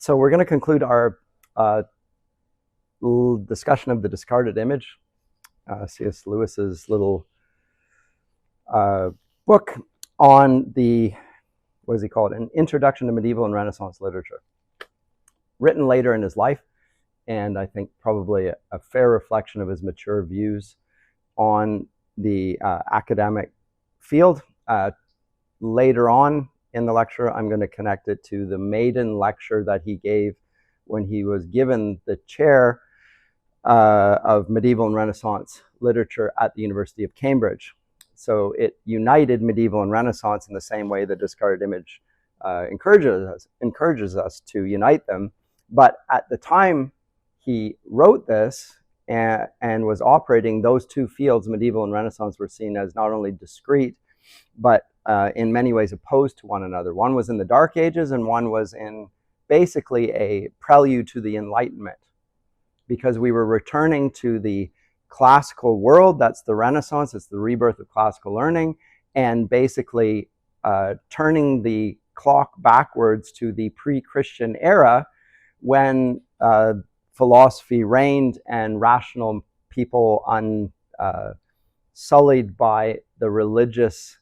So we're going to conclude our discussion of the discarded image, C.S. Lewis's little book on the, what does he call it, an introduction to medieval and Renaissance literature, written later in his life, and I think probably a fair reflection of his mature views on the academic field. Later on in the lecture, I'm going to connect it to the maiden lecture that he gave when he was given the chair of medieval and Renaissance literature at the University of Cambridge. So it united medieval and Renaissance in the same way the discarded image encourages us to unite them. But at the time he wrote this and was operating, those two fields, medieval and Renaissance, were seen as not only discrete, but in many ways opposed to one another. One was in the Dark Ages and one was in basically a prelude to the Enlightenment, because we were returning to the classical world. That's the Renaissance. It's the rebirth of classical learning, and basically turning the clock backwards to the pre-Christian era when philosophy reigned and rational people, unsullied by the religious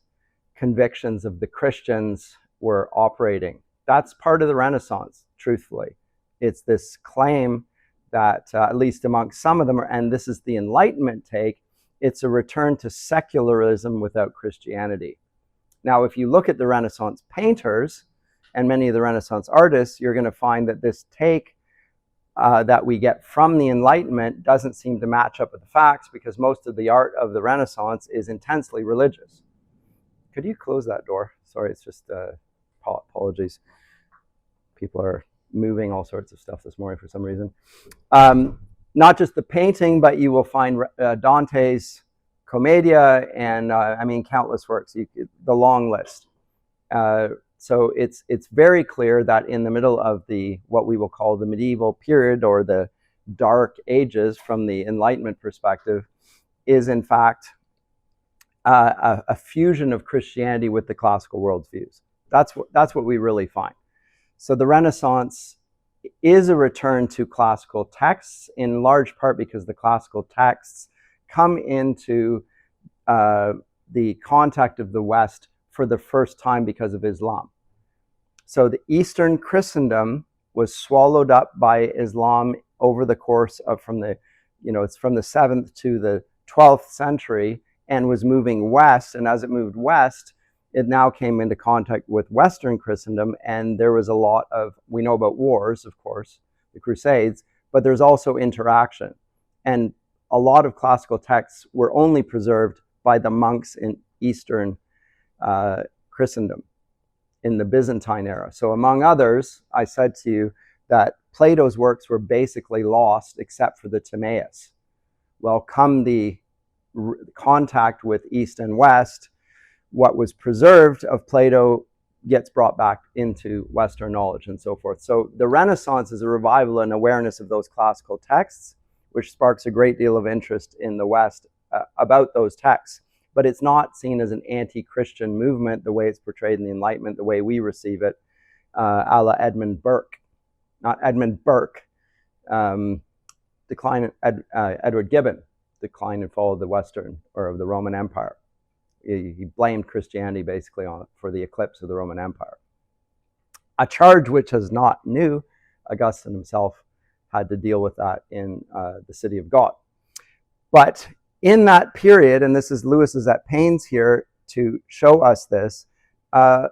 convictions of the Christians, were operating. That's part of the Renaissance, truthfully. It's this claim that, at least amongst some of them, and this is the Enlightenment take, it's a return to secularism without Christianity. Now, if you look at the Renaissance painters and many of the Renaissance artists, you're going to find that this take that we get from the Enlightenment doesn't seem to match up with the facts, because most of the art of the Renaissance is intensely religious. Could you close that door? Sorry, it's just apologies. People are moving all sorts of stuff this morning for some reason. Not just the painting, but you will find Dante's Commedia and countless works, the long list. So it's very clear that in the middle of what we will call the medieval period, or the Dark Ages from the Enlightenment perspective, is in fact a fusion of Christianity with the classical worldviews. That's what we really find. So the Renaissance is a return to classical texts, in large part because the classical texts come into the contact of the West for the first time because of Islam. So the Eastern Christendom was swallowed up by Islam over the course of it's from the 7th to the 12th century, and was moving west. And as it moved west, it now came into contact with Western Christendom, and there was a lot of, we know about wars, of course, the Crusades, but there's also interaction. And a lot of classical texts were only preserved by the monks in Eastern Christendom in the Byzantine era. So among others, I said to you that Plato's works were basically lost except for the Timaeus. Well, come the contact with East and West, what was preserved of Plato gets brought back into Western knowledge and so forth. So the Renaissance is a revival and awareness of those classical texts, which sparks a great deal of interest in the West about those texts. But it's not seen as an anti-Christian movement the way it's portrayed in the Enlightenment, the way we receive it, a la Edmund Burke. Not Edmund Burke, Edward Gibbon, Decline and Fall of the Western, or of the Roman Empire. He blamed Christianity basically for the eclipse of the Roman Empire. A charge which is not new. Augustine himself had to deal with that in the City of God. But in that period, and Lewis is at pains here to show us this, the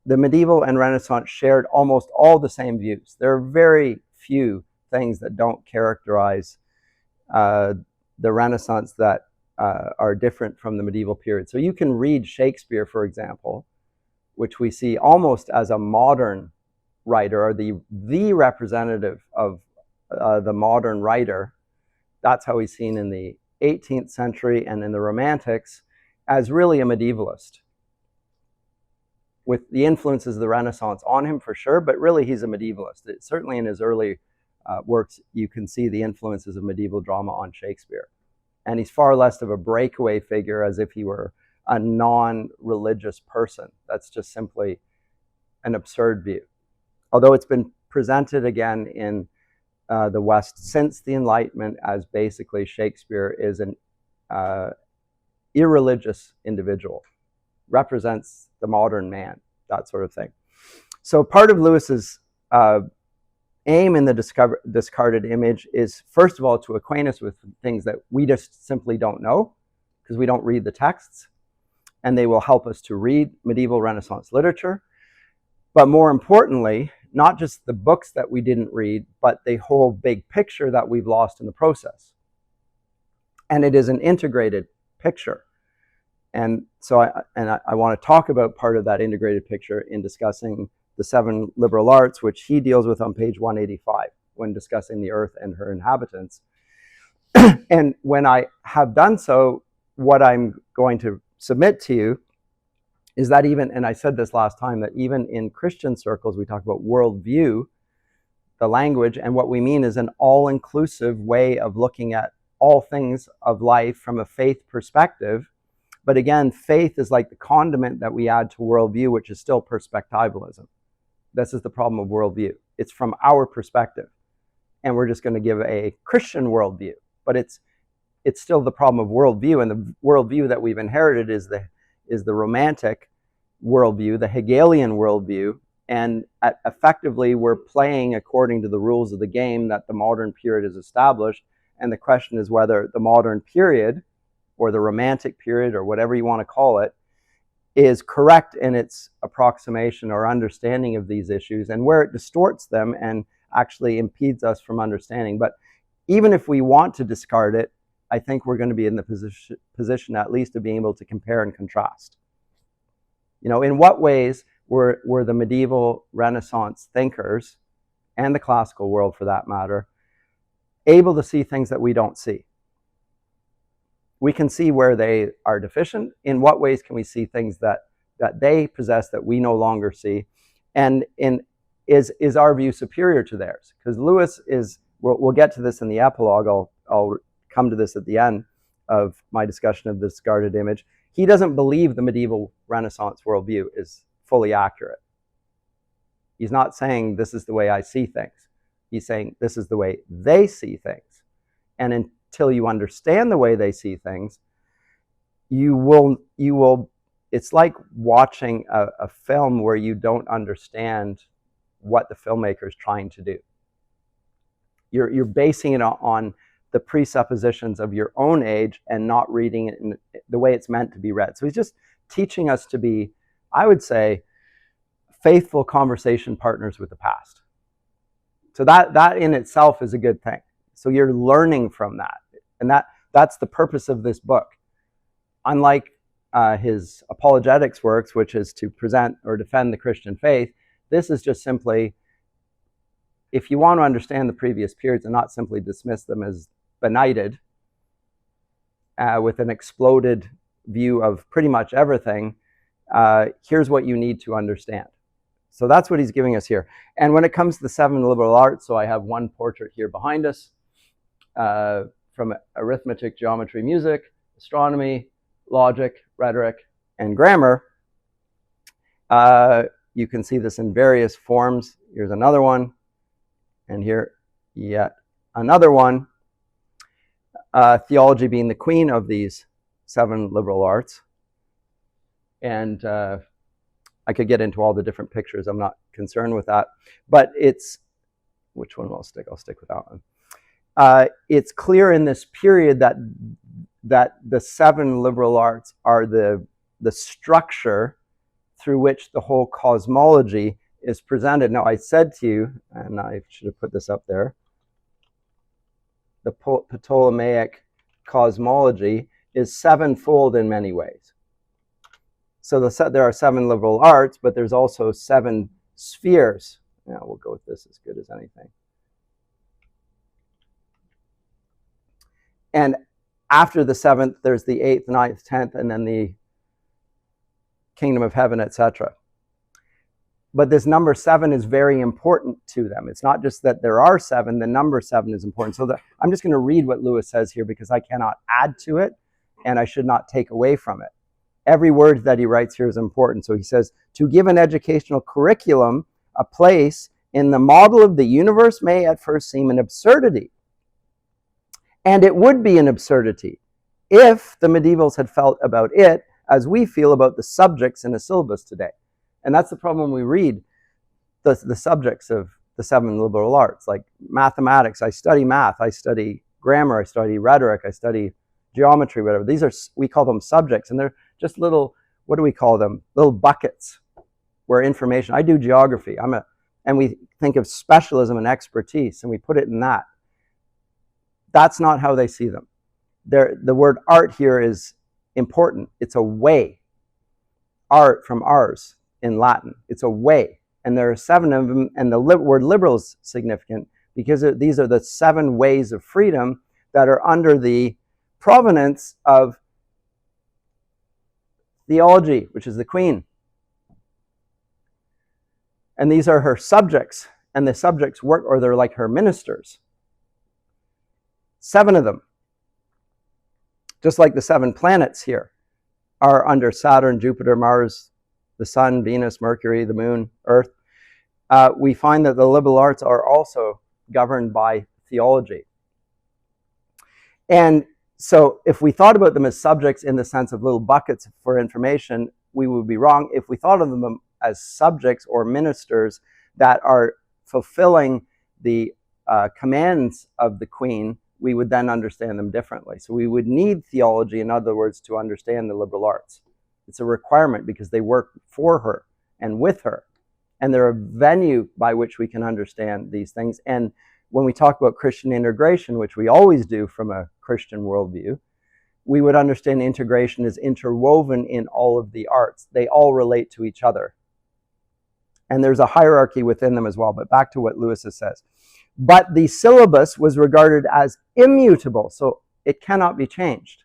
medieval and Renaissance shared almost all the same views. There are very few things that don't characterize the Renaissance that are different from the medieval period. So you can read Shakespeare, for example, which we see almost as a modern writer, or the representative of the modern writer. That's how he's seen in the 18th century and in the Romantics, as really a medievalist, with the influences of the Renaissance on him for sure, but really he's a medievalist. Certainly in his early works, you can see the influences of medieval drama on Shakespeare. And he's far less of a breakaway figure, as if he were a non-religious person. That's just simply an absurd view. Although it's been presented again in the West since the Enlightenment as basically Shakespeare is an irreligious individual, represents the modern man, that sort of thing. So part of Lewis's aim in the discarded image is, first of all, to acquaint us with things that we just simply don't know because we don't read the texts, and they will help us to read medieval Renaissance literature. But more importantly, not just the books that we didn't read, but the whole big picture that we've lost in the process. And it is an integrated picture. And so I want to talk about part of that integrated picture in discussing the 7 liberal arts, which he deals with on page 185 when discussing the earth and her inhabitants. And when I have done so, what I'm going to submit to you is that even, and I said this last time, that even in Christian circles, we talk about worldview, the language, and what we mean is an all-inclusive way of looking at all things of life from a faith perspective. But again, faith is like the condiment that we add to worldview, which is still perspectivalism. This is the problem of worldview. It's from our perspective. And we're just going to give a Christian worldview. But it's still the problem of worldview. And the worldview that we've inherited is the romantic worldview, the Hegelian worldview. And effectively, we're playing according to the rules of the game that the modern period has established. And the question is whether the modern period, or the romantic period, or whatever you want to call it, is correct in its approximation or understanding of these issues, and where it distorts them and actually impedes us from understanding. But even if we want to discard it, I think we're going to be in the position at least of being able to compare and contrast. You know, in what ways were the medieval Renaissance thinkers, and the classical world for that matter, able to see things that we don't see? We can see where they are deficient. In what ways can we see things that they possess that we no longer see? And is our view superior to theirs? Because Lewis is, we'll get to this in the epilogue, I'll come to this at the end of my discussion of the discarded image. He doesn't believe the medieval Renaissance worldview is fully accurate. He's not saying this is the way I see things. He's saying this is the way they see things. And until you understand the way they see things, you will, it's like watching a film where you don't understand what the filmmaker is trying to do. You're basing it on the presuppositions of your own age and not reading it in the way it's meant to be read. So he's just teaching us to be, I would say, faithful conversation partners with the past. So that in itself is a good thing. So you're learning from that. And that's the purpose of this book. Unlike his apologetics works, which is to present or defend the Christian faith, this is just simply, if you want to understand the previous periods and not simply dismiss them as benighted, with an exploded view of pretty much everything, here's what you need to understand. So that's what he's giving us here. And when it comes to the 7 liberal arts, so I have one portrait here behind us, from arithmetic, geometry, music, astronomy, logic, rhetoric, and grammar. You can see this in various forms. Here's another one, and here yet another one. Theology being the queen of these 7 liberal arts. And I could get into all the different pictures. I'm not concerned with that. But it's, which one will stick? I'll stick with that one. It's clear in this period that the 7 liberal arts are the structure through which the whole cosmology is presented. Now, I said to you, and I should have put this up there, the Ptolemaic cosmology is 7-fold in many ways. So there are 7 liberal arts, but there's also 7 spheres. Now, we'll go with this as good as anything. And after the 7th, there's the 8th, 9th, 10th, and then the kingdom of heaven, etc. But this number 7 is very important to them. It's not just that there are 7, the number 7 is important. So I'm just going to read what Lewis says here because I cannot add to it and I should not take away from it. Every word that he writes here is important. So he says, to give an educational curriculum a place in the model of the universe may at first seem an absurdity. And it would be an absurdity if the medievals had felt about it as we feel about the subjects in a syllabus today. And that's the problem when we read the subjects of the 7 liberal arts, like mathematics. I study math, I study grammar, I study rhetoric, I study geometry, whatever. These are, we call them subjects, and they're just little, what do we call them? Little buckets where information, I do geography, and we think of specialism and expertise, and we put it in that. That's not how they see them. The word art here is important. It's a way. Art from ars in Latin. It's a way. And there are 7 of them, and the word liberal is significant because these are the 7 ways of freedom that are under the provenance of theology, which is the queen. And these are her subjects, and the subjects work, or they're like her ministers. 7 of them, just like the 7 planets here, are under Saturn, Jupiter, Mars, the Sun, Venus, Mercury, the Moon, Earth. We find that the liberal arts are also governed by theology. And so if we thought about them as subjects in the sense of little buckets for information, we would be wrong. If we thought of them as subjects or ministers that are fulfilling the commands of the queen, we would then understand them differently. So we would need theology, in other words, to understand the liberal arts. It's a requirement because they work for her and with her. And they're a venue by which we can understand these things. And when we talk about Christian integration, which we always do from a Christian worldview, we would understand integration is interwoven in all of the arts. They all relate to each other. And there's a hierarchy within them as well. But back to what Lewis says. But the syllabus was regarded as immutable, so it cannot be changed.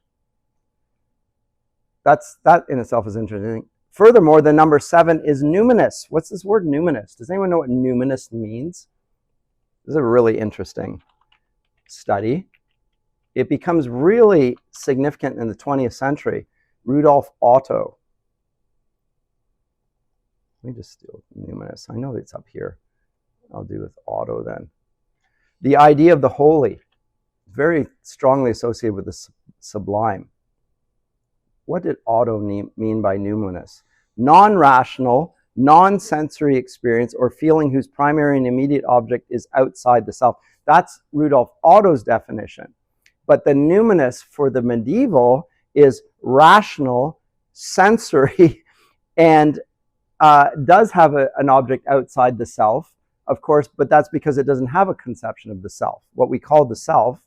That in itself is interesting. Furthermore, the number 7 is numinous. What's this word numinous? Does anyone know what numinous means? This is a really interesting study. It becomes really significant in the 20th century. Rudolf Otto. Let me just steal numinous. I know it's up here. I'll do with Otto then. The idea of the holy, very strongly associated with the sublime. What did Otto mean by numinous? Non-rational, non-sensory experience or feeling whose primary and immediate object is outside the self. That's Rudolf Otto's definition. But the numinous for the medieval is rational, sensory, and does have an object outside the self, of course, but that's because it doesn't have a conception of the self. What we call the self,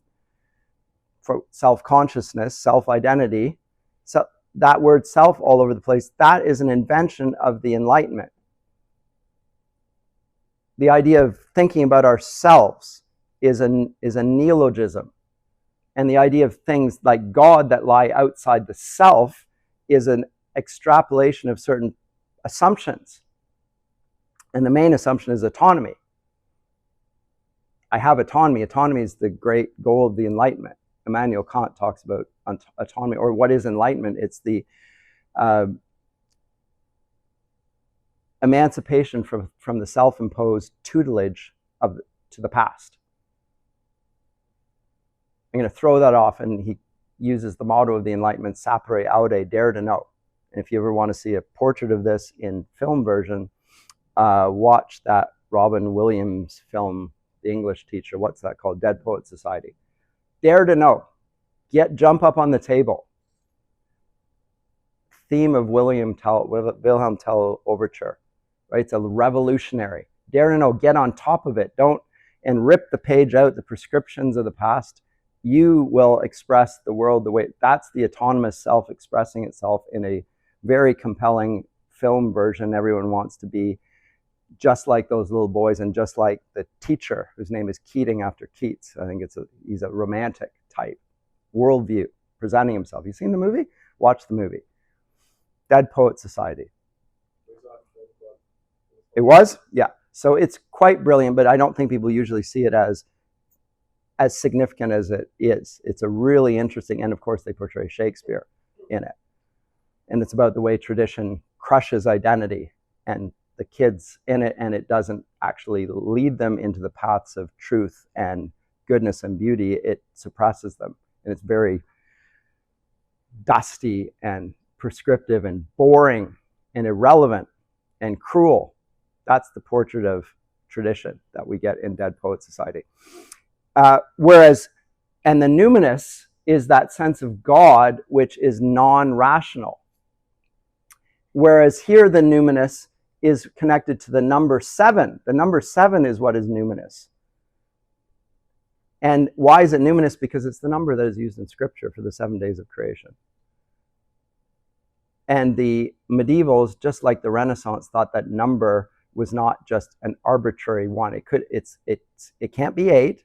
for self-consciousness, self-identity, so that word self all over the place, that is an invention of the Enlightenment. The idea of thinking about ourselves is a neologism. And the idea of things like God that lie outside the self is an extrapolation of certain assumptions. And the main assumption is autonomy. I have autonomy. Autonomy is the great goal of the Enlightenment. Immanuel Kant talks about autonomy, or what is enlightenment? It's the emancipation from the self-imposed tutelage to the past. I'm going to throw that off, and he uses the motto of the Enlightenment, sapere aude, dare to know. And if you ever want to see a portrait of this in film version, watch that Robin Williams film, The English Teacher. What's that called? Dead Poets Society. Dare to know. Jump up on the table. Theme of Wilhelm Tell overture. Right? It's a revolutionary. Dare to know. Get on top of it. Don't and rip the page out, the prescriptions of the past. You will express the world the way. That's the autonomous self expressing itself in a very compelling film version. Everyone wants to be just like those little boys, and just like the teacher, whose name is Keating after Keats. I think he's a romantic type. Worldview, presenting himself. You seen the movie? Watch the movie. Dead Poet Society. It was? Yeah. So it's quite brilliant, but I don't think people usually see it as significant as it is. It's a really interesting, and of course they portray Shakespeare in it. And it's about the way tradition crushes identity and the kids in it, and it doesn't actually lead them into the paths of truth and goodness and beauty. It suppresses them, and it's very dusty and prescriptive and boring and irrelevant and cruel. That's the portrait of tradition that we get in Dead Poet Society. Whereas, and the numinous is that sense of God which is non-rational. Whereas here the numinous is connected to the number 7. The number 7 is what is numinous. And why is it numinous? Because it's the number that is used in Scripture for the 7 days of creation. And the medievals, just like the Renaissance, thought that number was not just an arbitrary one. It can't be 8,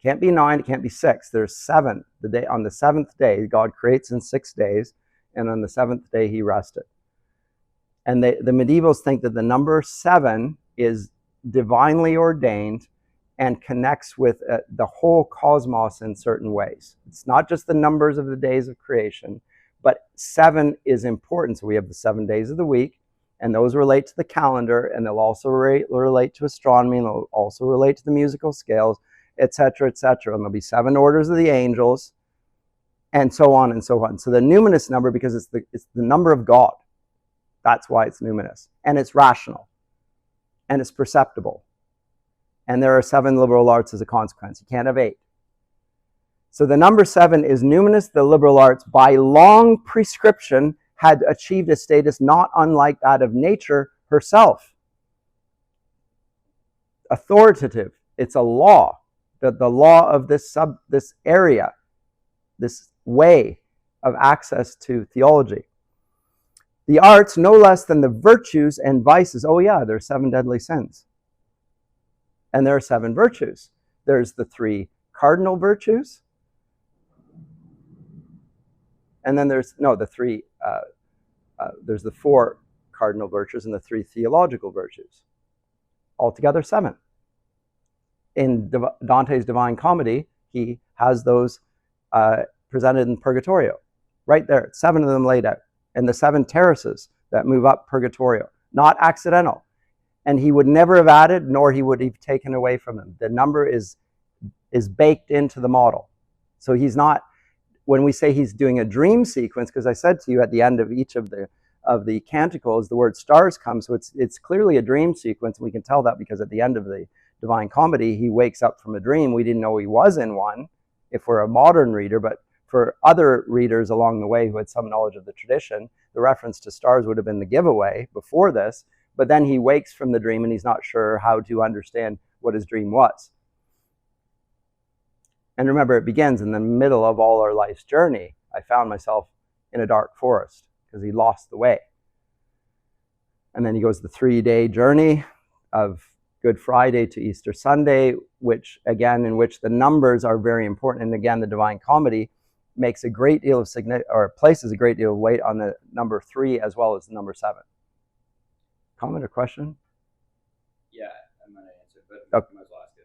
can't be 9, it can't be 6. There's 7. On the 7th day, God creates in 6 days, and on the 7th day he rested. And the medievals think that the number 7 is divinely ordained and connects with the whole cosmos in certain ways. It's not just the numbers of the days of creation, but 7 is important. So we have the 7 days of the week, and those relate to the calendar, and they'll also relate to astronomy, and they'll also relate to the musical scales, etc., etc. And there'll be 7 orders of the angels, and so on and so on. So the numinous number, because it's the number of God, that's why it's numinous. And it's rational, and it's perceptible. And there are 7 liberal arts as a consequence. You can't have 8. So the number 7 is numinous. The liberal arts, by long prescription, had achieved a status not unlike that of nature herself. Authoritative. It's a law. The law of this area, this way of access to theology. The arts, no less than the virtues and vices. Oh yeah, there are 7 deadly sins. And there are 7 virtues. There's the 3 cardinal virtues. And then there's the 4 cardinal virtues and the 3 theological virtues. Altogether 7. In Dante's Divine Comedy, he has those presented in Purgatorio. Right there, 7 of them laid out. And the 7 terraces that move up Purgatorio. Not accidental. And he would never have added, nor he would have taken away from them. The number is baked into the model. So he's not, when we say he's doing a dream sequence, because I said to you at the end of each of the canticles, the word stars come, so it's clearly a dream sequence. We can tell that because at the end of the Divine Comedy, he wakes up from a dream. We didn't know he was in one, if we're a modern reader, but for other readers along the way who had some knowledge of the tradition, the reference to stars would have been the giveaway before this. But then he wakes from the dream and he's not sure how to understand what his dream was. And remember, it begins in the middle of all our life's journey. I found myself in a dark forest because he lost the way. And then he goes the 3-day journey of Good Friday to Easter Sunday, which in which the numbers are very important. And again, the Divine Comedy makes a great deal of places a great deal of weight on the number 3 as well as the number 7. Comment or question? Yeah, I'm going to answer, but okay. I might as well ask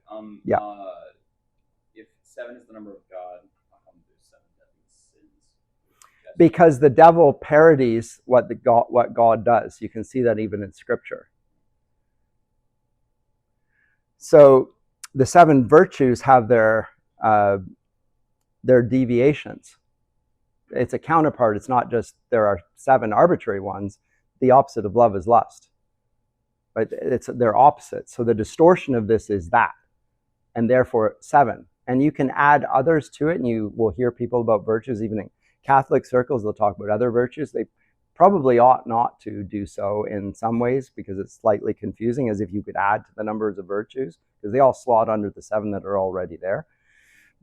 it. If 7 is the number of God, how come there's 7 deadly sins? Because the devil parodies what God does. You can see that even in Scripture. So the 7 virtues have their deviations. It's a counterpart. It's not just there are 7 arbitrary ones. The opposite of love is lust. But they're opposites. So the distortion of this is that, and therefore 7. And you can add others to it, and you will hear people about virtues. Even in Catholic circles, they'll talk about other virtues. They probably ought not to do so in some ways because it's slightly confusing, as if you could add to the numbers of virtues, because they all slot under the 7 that are already there.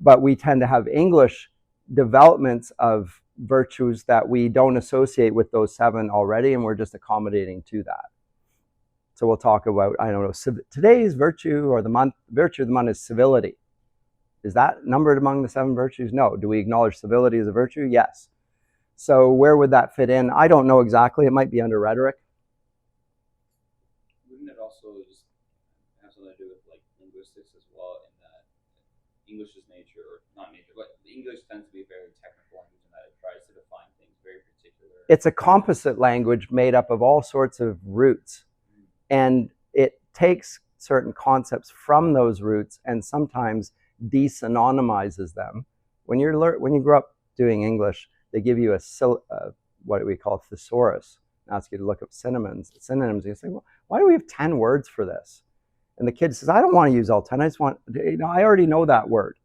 But we tend to have English developments of virtues that we don't associate with those 7 already, and we're just accommodating to that. So we'll talk about, I don't know, today's virtue or virtue of the month is civility. Is that numbered among the 7 virtues? No. Do we acknowledge civility as a virtue? Yes. So where would that fit in? I don't know exactly. It might be under rhetoric. Wouldn't it also just have something to do with like linguistics as well, in that English is nature, or not nature, but English tends to be a very technical language in that it tries to define things very particular. It's a composite language made up of all sorts of roots. And it takes certain concepts from those roots and sometimes desynonymizes them. When you grow up doing English, they give you what we call thesaurus, and ask you to look up synonyms. And you say, well, why do we have 10 words for this? And the kid says, I don't want to use all 10. I just want, I already know that word.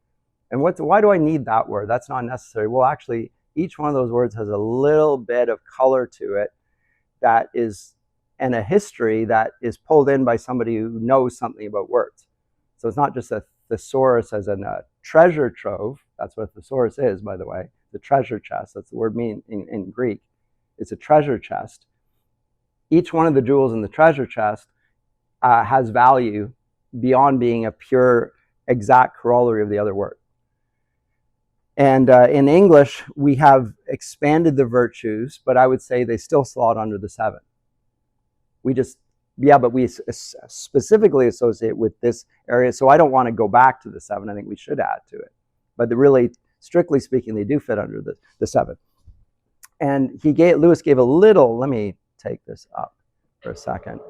And why do I need that word? That's not necessary. Well, actually, each one of those words has a little bit of color to it that is, and a history that is pulled in by somebody who knows something about words. So it's not just a thesaurus as in a treasure trove. That's what a thesaurus is, by the way. The treasure chest. That's the word mean in Greek. It's a treasure chest. Each one of the jewels in the treasure chest has value beyond being a pure, exact corollary of the other word. And in English, we have expanded the virtues, but I would say they still slot under the 7. We specifically associate with this area, so I don't want to go back to the 7. I think we should add to it. But really, strictly speaking, they do fit under the 7. And Lewis gave a little, let me take this up for a second,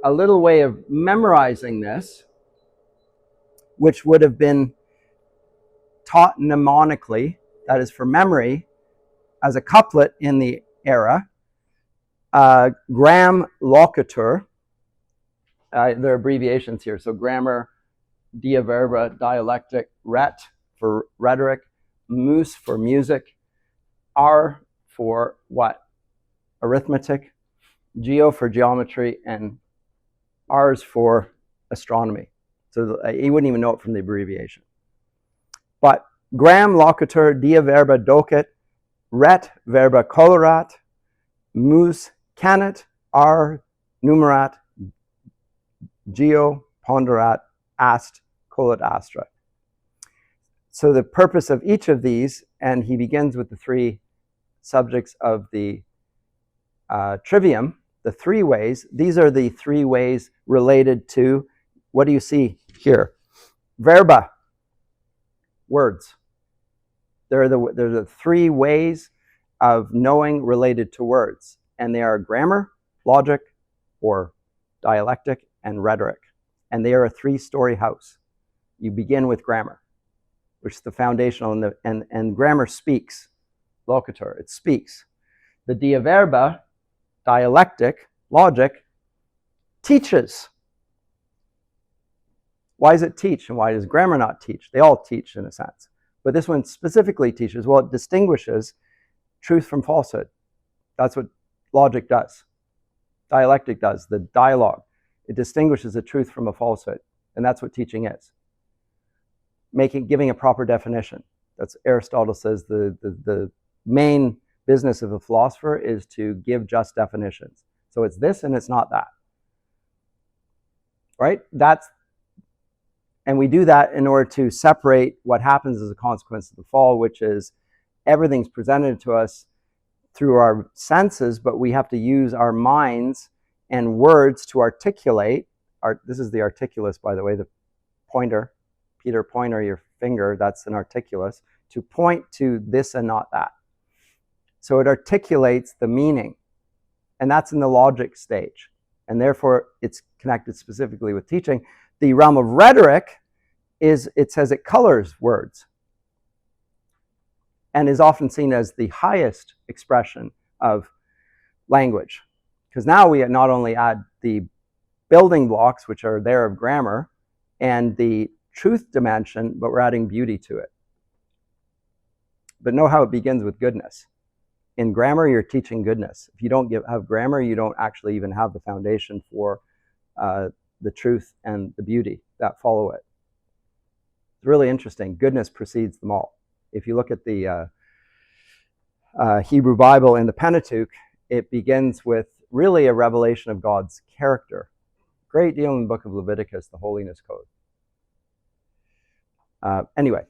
a little way of memorizing this, which would have been taught mnemonically, that is for memory, as a couplet in the era. Gram locator, there are abbreviations here. So grammar, dia verba, dialectic, ret for rhetoric, mus for music, r for what? Arithmetic, geo for geometry, and rs for astronomy. So you wouldn't even know it from the abbreviation. But gram locator, dia verba docet, ret verba colorat, mus canet, r numerat, geo ponderat, ast colat astra. So the purpose of each of these, and he begins with the 3 subjects of the trivium, the 3 ways. These are the 3 ways related to, what do you see here? Verba, words. They're the 3 ways of knowing related to words, and they are grammar, logic, or dialectic, and rhetoric. And they are a 3-story house. You begin with grammar, which is the foundational, and grammar speaks. Locator, it speaks. The dia verba, dialectic, logic, teaches. Why does it teach, and why does grammar not teach? They all teach in a sense. But this one specifically teaches, well, it distinguishes truth from falsehood. That's what logic does. Dialectic does, the dialogue. It distinguishes the truth from a falsehood. And that's what teaching is. Giving a proper definition. That's Aristotle says the main business of a philosopher is to give just definitions. So it's this and it's not that. Right? And we do that in order to separate what happens as a consequence of the fall, which is everything's presented to us through our senses, but we have to use our minds and words to articulate. This is the articulus, by the way, the pointer. Peter Pointer, your finger, that's an articulus, to point to this and not that. So it articulates the meaning, and that's in the logic stage, and therefore it's connected specifically with teaching. The realm of rhetoric it says it colors words and is often seen as the highest expression of language. Because now we not only add the building blocks, which are there of grammar, and the truth dimension, but we're adding beauty to it. But know how it begins with goodness. In grammar, you're teaching goodness. If you don't have grammar, you don't actually even have the foundation for the truth and the beauty that follow it. It's really interesting. Goodness precedes them all. If you look at the Hebrew Bible in the Pentateuch, it begins with really a revelation of God's character. Great deal in the book of Leviticus, the holiness code. Anyway,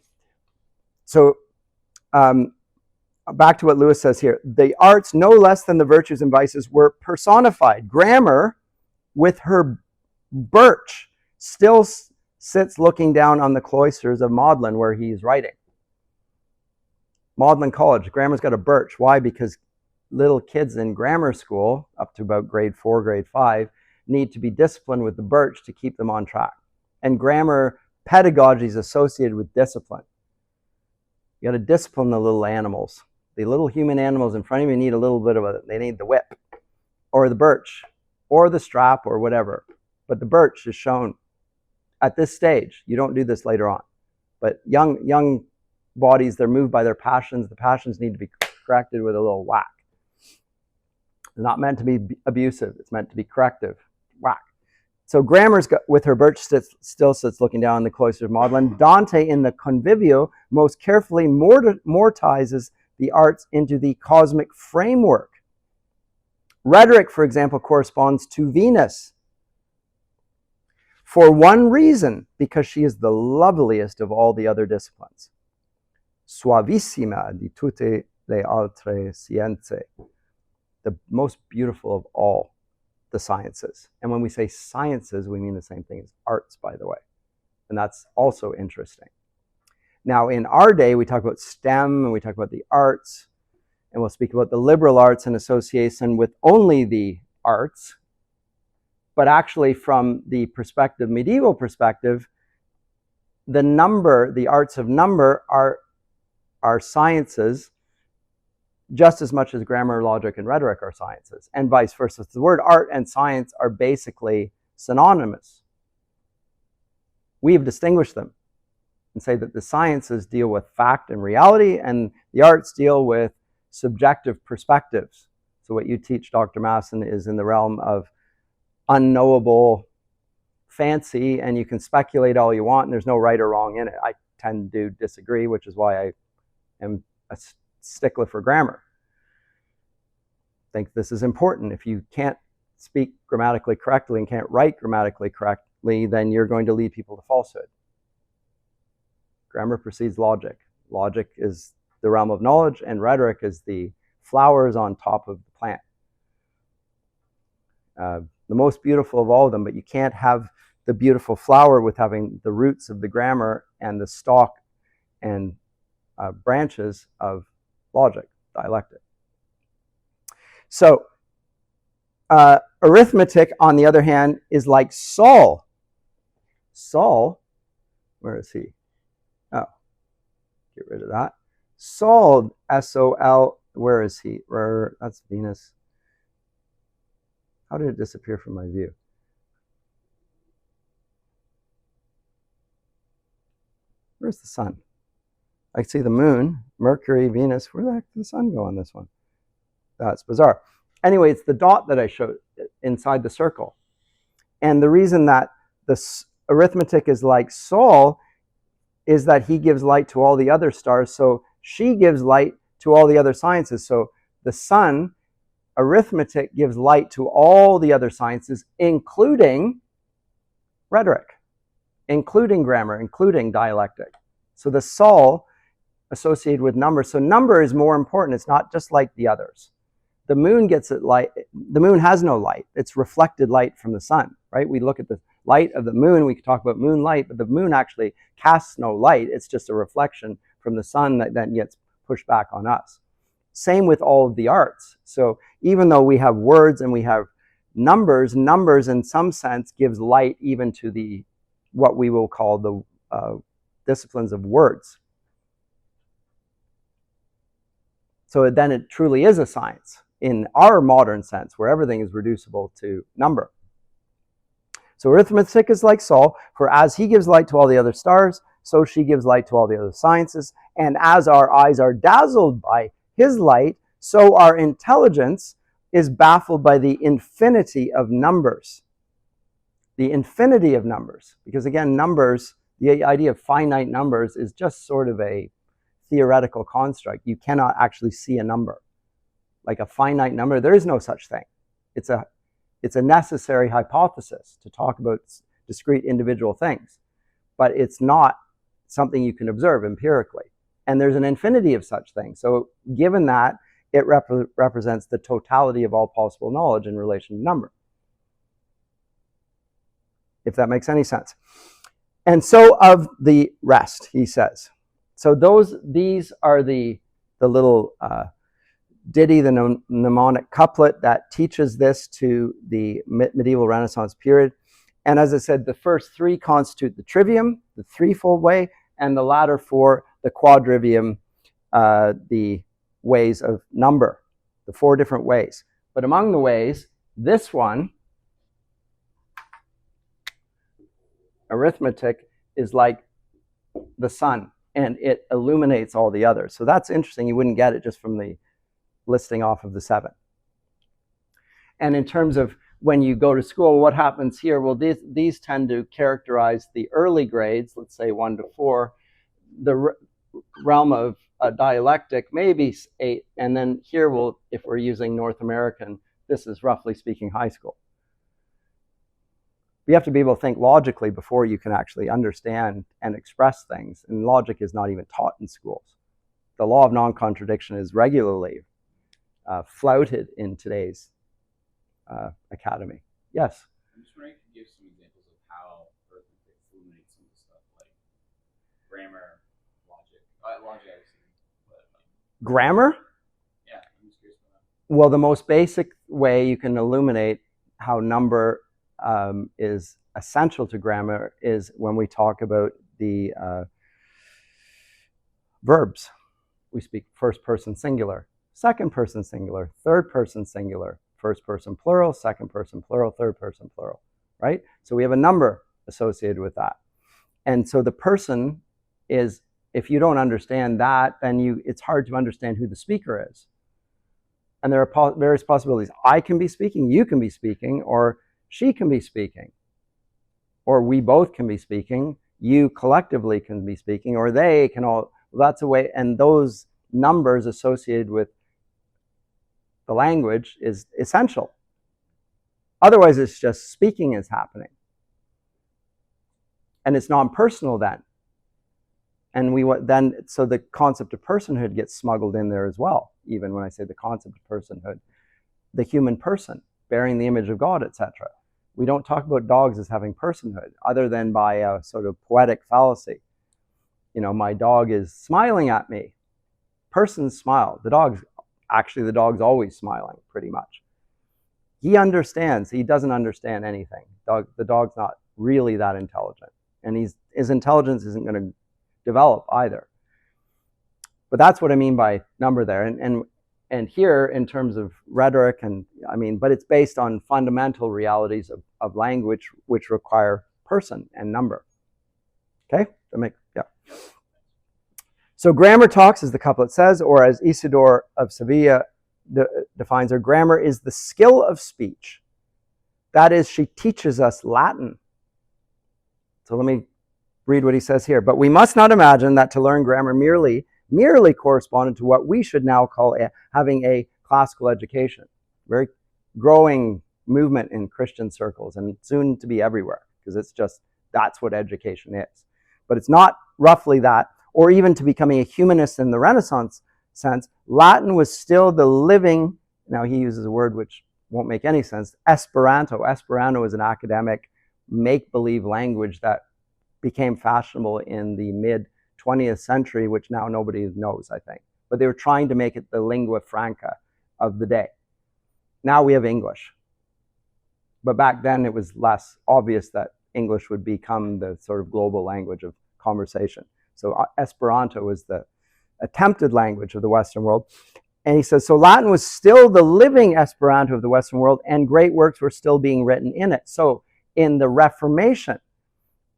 so back to what Lewis says here. The arts, no less than the virtues and vices, were personified. Grammar, with her birch, still sits looking down on the cloisters of Magdalen where he's writing. Magdalen College, grammar's got a birch. Why? Because little kids in grammar school, up to about grade 4, grade 5, need to be disciplined with the birch to keep them on track. And grammar pedagogy is associated with discipline. You got to discipline the little animals. The little human animals in front of you need a little bit of they need the whip or the birch or the strap or whatever. But the birch is shown at this stage. You don't do this later on. But young bodies, they're moved by their passions. The passions need to be corrected with a little whack. They're not meant to be abusive. It's meant to be corrective. Whack. So Grammar's with her birch still sits looking down the cloister of Magdalen. Dante in the Convivio most carefully mortizes the arts into the cosmic framework. Rhetoric, for example, corresponds to Venus. For one reason, because she is the loveliest of all the other disciplines. Suavissima di tutte le altre scienze. The most beautiful of all the sciences. And when we say sciences, we mean the same thing as arts, by the way. And that's also interesting. Now, in our day, we talk about STEM and we talk about the arts, and we'll speak about the liberal arts in association with only the arts. But actually, from the perspective, medieval perspective, the arts of number are sciences just as much as grammar, logic, and rhetoric are sciences, and vice versa. The word art and science are basically synonymous. We have distinguished them and say that the sciences deal with fact and reality, and the arts deal with subjective perspectives. So what you teach, Dr. Masson, is in the realm of unknowable fancy, and you can speculate all you want, and there's no right or wrong in it. I tend to disagree, which is why I am a stickler for grammar. I think this is important. If you can't speak grammatically correctly and can't write grammatically correctly, then you're going to lead people to falsehood. Grammar precedes logic. Logic is the realm of knowledge, and rhetoric is the flowers on top of the plant. The most beautiful of all of them, but you can't have the beautiful flower with having the roots of the grammar and the stalk and branches of logic, dialectic. So, arithmetic, on the other hand, is like Saul. Saul, where is he? Oh, get rid of that. Saul, S-O-L, where is he? That's Venus. How did it disappear from my view? Where's the sun? I see the moon, Mercury, Venus. Where the heck did the sun go on this one? That's bizarre. Anyway, it's the dot that I showed inside the circle. And the reason that this arithmetic is like Saul is that he gives light to all the other stars. So she gives light to all the other sciences. So the sun, arithmetic, gives light to all the other sciences, including rhetoric, including grammar, including dialectic. So the Saul associated with number. So number is more important. It's not just like the others. The moon gets it light. The moon has no light. It's reflected light from the sun, right? We look at the light of the moon. We could talk about moonlight, but the moon actually casts no light. It's just a reflection from the sun that then gets pushed back on us. Same with all of the arts. So even though we have words and we have numbers in some sense gives light even to the what we will call the disciplines of words. So then it truly is a science in our modern sense, where everything is reducible to number. So arithmetic is like Saul, for as he gives light to all the other stars, so she gives light to all the other sciences. And as our eyes are dazzled by his light, so our intelligence is baffled by the infinity of numbers. The infinity of numbers. Because again, numbers, the idea of finite numbers is just sort of a theoretical construct. You cannot actually see a number. Like a finite number, there is no such thing. It's a necessary hypothesis to talk about discrete individual things. But it's not something you can observe empirically. And there's an infinity of such things. So given that, it represents the totality of all possible knowledge in relation to number. If that makes any sense. And so of the rest, he says. So these are the little ditty, the mnemonic couplet that teaches this to the medieval Renaissance period. And as I said, the first three constitute the trivium, the threefold way, and the latter four, the quadrivium, the ways of number, the four different ways. But among the ways, this one, arithmetic, is like the sun, and it illuminates all the others. So that's interesting. You wouldn't get it just from the listing off of the seven. And in terms of when you go to school, what happens here? Well, these tend to characterize the early grades, let's say 1 to 4, the realm of dialectic, maybe 8, and then here if we're using North American, this is roughly speaking high school. You have to be able to think logically before you can actually understand and express things, and logic is not even taught in schools. The law of non-contradiction is regularly flouted in today's academy. Yes? I'm just wondering if you give some examples of how arithmetic illuminates some of the stuff, like grammar, logic. Logic, obviously, but grammar? Yeah, I'm just curious about that. Well, the most basic way you can illuminate how number is essential to grammar is when we talk about the verbs. We speak first person singular, second person singular, third person singular, first person plural, second person plural, third person plural, right? So we have a number associated with that. And so the person is, if you don't understand that, then it's hard to understand who the speaker is. And there are various possibilities. I can be speaking, you can be speaking, or she can be speaking, or we both can be speaking, you collectively can be speaking, or they can all, that's a way, and those numbers associated with the language is essential. Otherwise, it's just speaking is happening. And it's non-personal then. And so the concept of personhood gets smuggled in there as well, even when I say the concept of personhood. The human person, bearing the image of God, etc. We don't talk about dogs as having personhood, other than by a sort of poetic fallacy. You know, my dog is smiling at me. Persons smile. The dog's always smiling, pretty much. He understands. He doesn't understand anything. The dog's not really that intelligent. And his intelligence isn't going to develop either. But that's what I mean by number there. And here, in terms of rhetoric, but it's based on fundamental realities of language, which require person and number. Okay? Yeah. So grammar talks, as the couplet says, or as Isidore of Sevilla defines her, grammar is the skill of speech. That is, she teaches us Latin. So let me read what he says here. But we must not imagine that to learn grammar merely corresponded to what we should now call having a classical education. Very growing movement in Christian circles, and soon to be everywhere, because it's just, that's what education is. But it's not roughly that, or even to becoming a humanist in the Renaissance sense. Latin was still the living, now he uses a word which won't make any sense, Esperanto. Esperanto is an academic make-believe language that became fashionable in the mid-20th century, which now nobody knows, I think. But they were trying to make it the lingua franca of the day. Now we have English. But back then it was less obvious that English would become the sort of global language of conversation. So Esperanto was the attempted language of the Western world. And he says, so Latin was still the living Esperanto of the Western world, and great works were still being written in it. So in the Reformation,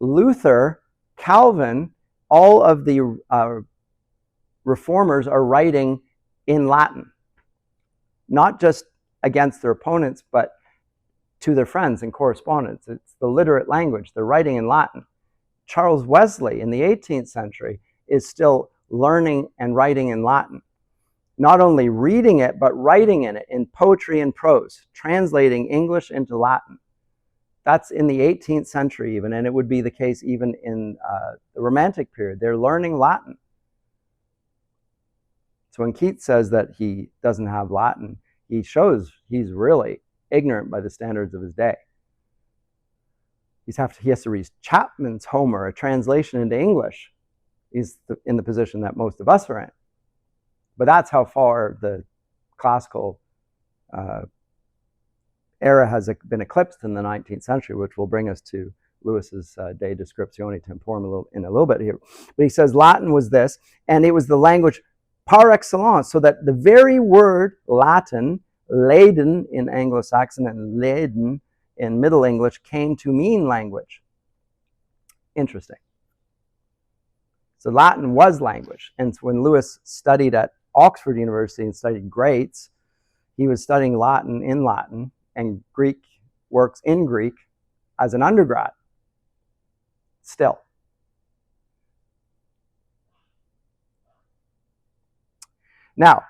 Luther, Calvin, all of the reformers are writing in Latin, not just against their opponents, but to their friends in correspondence. It's the literate language. They're writing in Latin. Charles Wesley in the 18th century is still learning and writing in Latin. Not only reading it, but writing in it, in poetry and prose, translating English into Latin. That's in the 18th century even, and it would be the case even in the Romantic period. They're learning Latin. So when Keats says that he doesn't have Latin, he shows he's really ignorant by the standards of his day. He has to read Chapman's Homer, a translation into English. He's in the position that most of us are in. But that's how far the classical era has been eclipsed in the 19th century, which will bring us to Lewis's De Descriptione Temporum in a little bit here. But he says Latin was this, and it was the language par excellence, so that the very word Latin, Leyden in Anglo-Saxon and Leyden in Middle English, came to mean language. Interesting. So Latin was language. And when Lewis studied at Oxford University and studied greats, he was studying Latin in Latin and Greek works in Greek as an undergrad. Still. Now,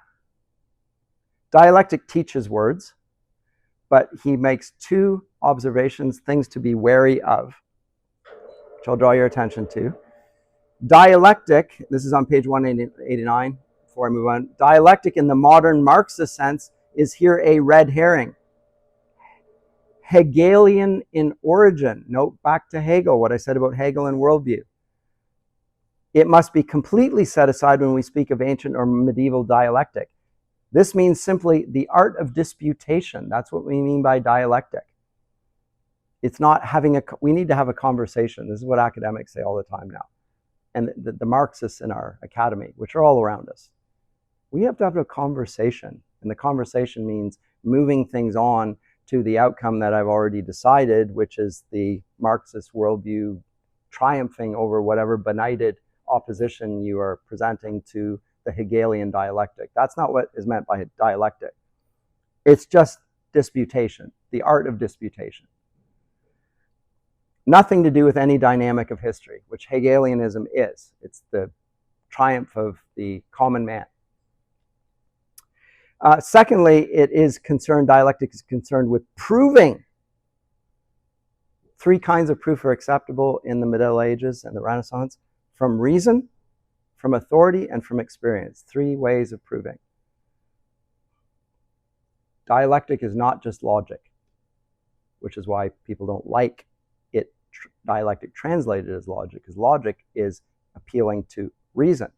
dialectic teaches words, but he makes two observations, things to be wary of, which I'll draw your attention to. Dialectic, this is on page 189, before I move on. Dialectic in the modern Marxist sense is here a red herring. Hegelian in origin. Note back to Hegel, what I said about Hegel and worldview. It must be completely set aside when we speak of ancient or medieval dialectic. This means simply the art of disputation. That's what we mean by dialectic. It's not having we need to have a conversation. This is what academics say all the time now. And the Marxists in our academy, which are all around us. We have to have a conversation. And the conversation means moving things on to the outcome that I've already decided, which is the Marxist worldview triumphing over whatever benighted opposition you are presenting to the Hegelian dialectic. That's not what is meant by dialectic. It's just disputation, the art of disputation. Nothing to do with any dynamic of history, which Hegelianism is. It's the triumph of the common man. Secondly, dialectic is concerned with proving. Three kinds of proof are acceptable in the Middle Ages and the Renaissance: from reason, from authority, and from experience. Three ways of proving. Dialectic is not just logic, which is why people don't like it dialectic translated as logic, because logic is appealing to reason,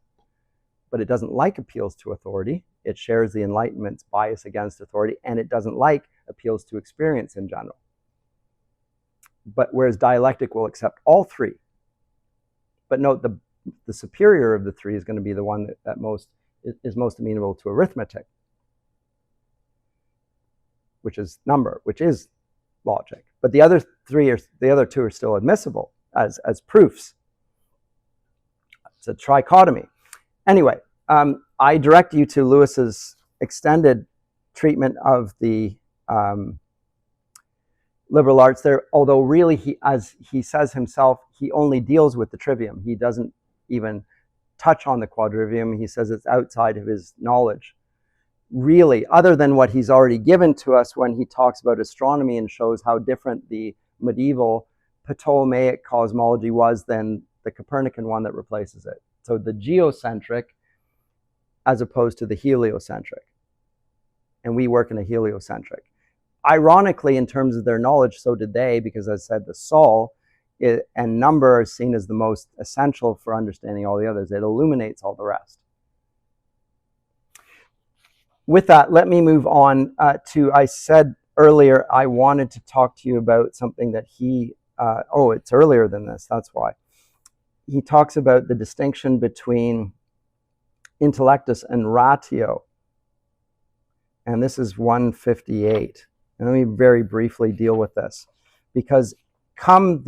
but it doesn't like appeals to authority. It shares the Enlightenment's bias against authority, and it doesn't like appeals to experience in general. But whereas dialectic will accept all three. But note, the superior of the three is going to be the one that is most amenable to arithmetic, which is number, which is logic. But the other two are still admissible as proofs. It's a trichotomy. Anyway, I direct you to Lewis's extended treatment of the liberal arts there, although really, as he says himself, he only deals with the trivium. He doesn't even touch on the quadrivium. He says it's outside of his knowledge. Really, other than what he's already given to us when he talks about astronomy and shows how different the medieval Ptolemaic cosmology was than the Copernican one that replaces it. So the geocentric as opposed to the heliocentric. And we work in a heliocentric. Ironically, in terms of their knowledge, so did they, because as I said, the sol and number are seen as the most essential for understanding all the others. It illuminates all the rest. With that, let me move on I said earlier I wanted to talk to you about something that it's earlier than this, that's why. He talks about the distinction between intellectus and ratio. And this is 158. And let me very briefly deal with this. Because come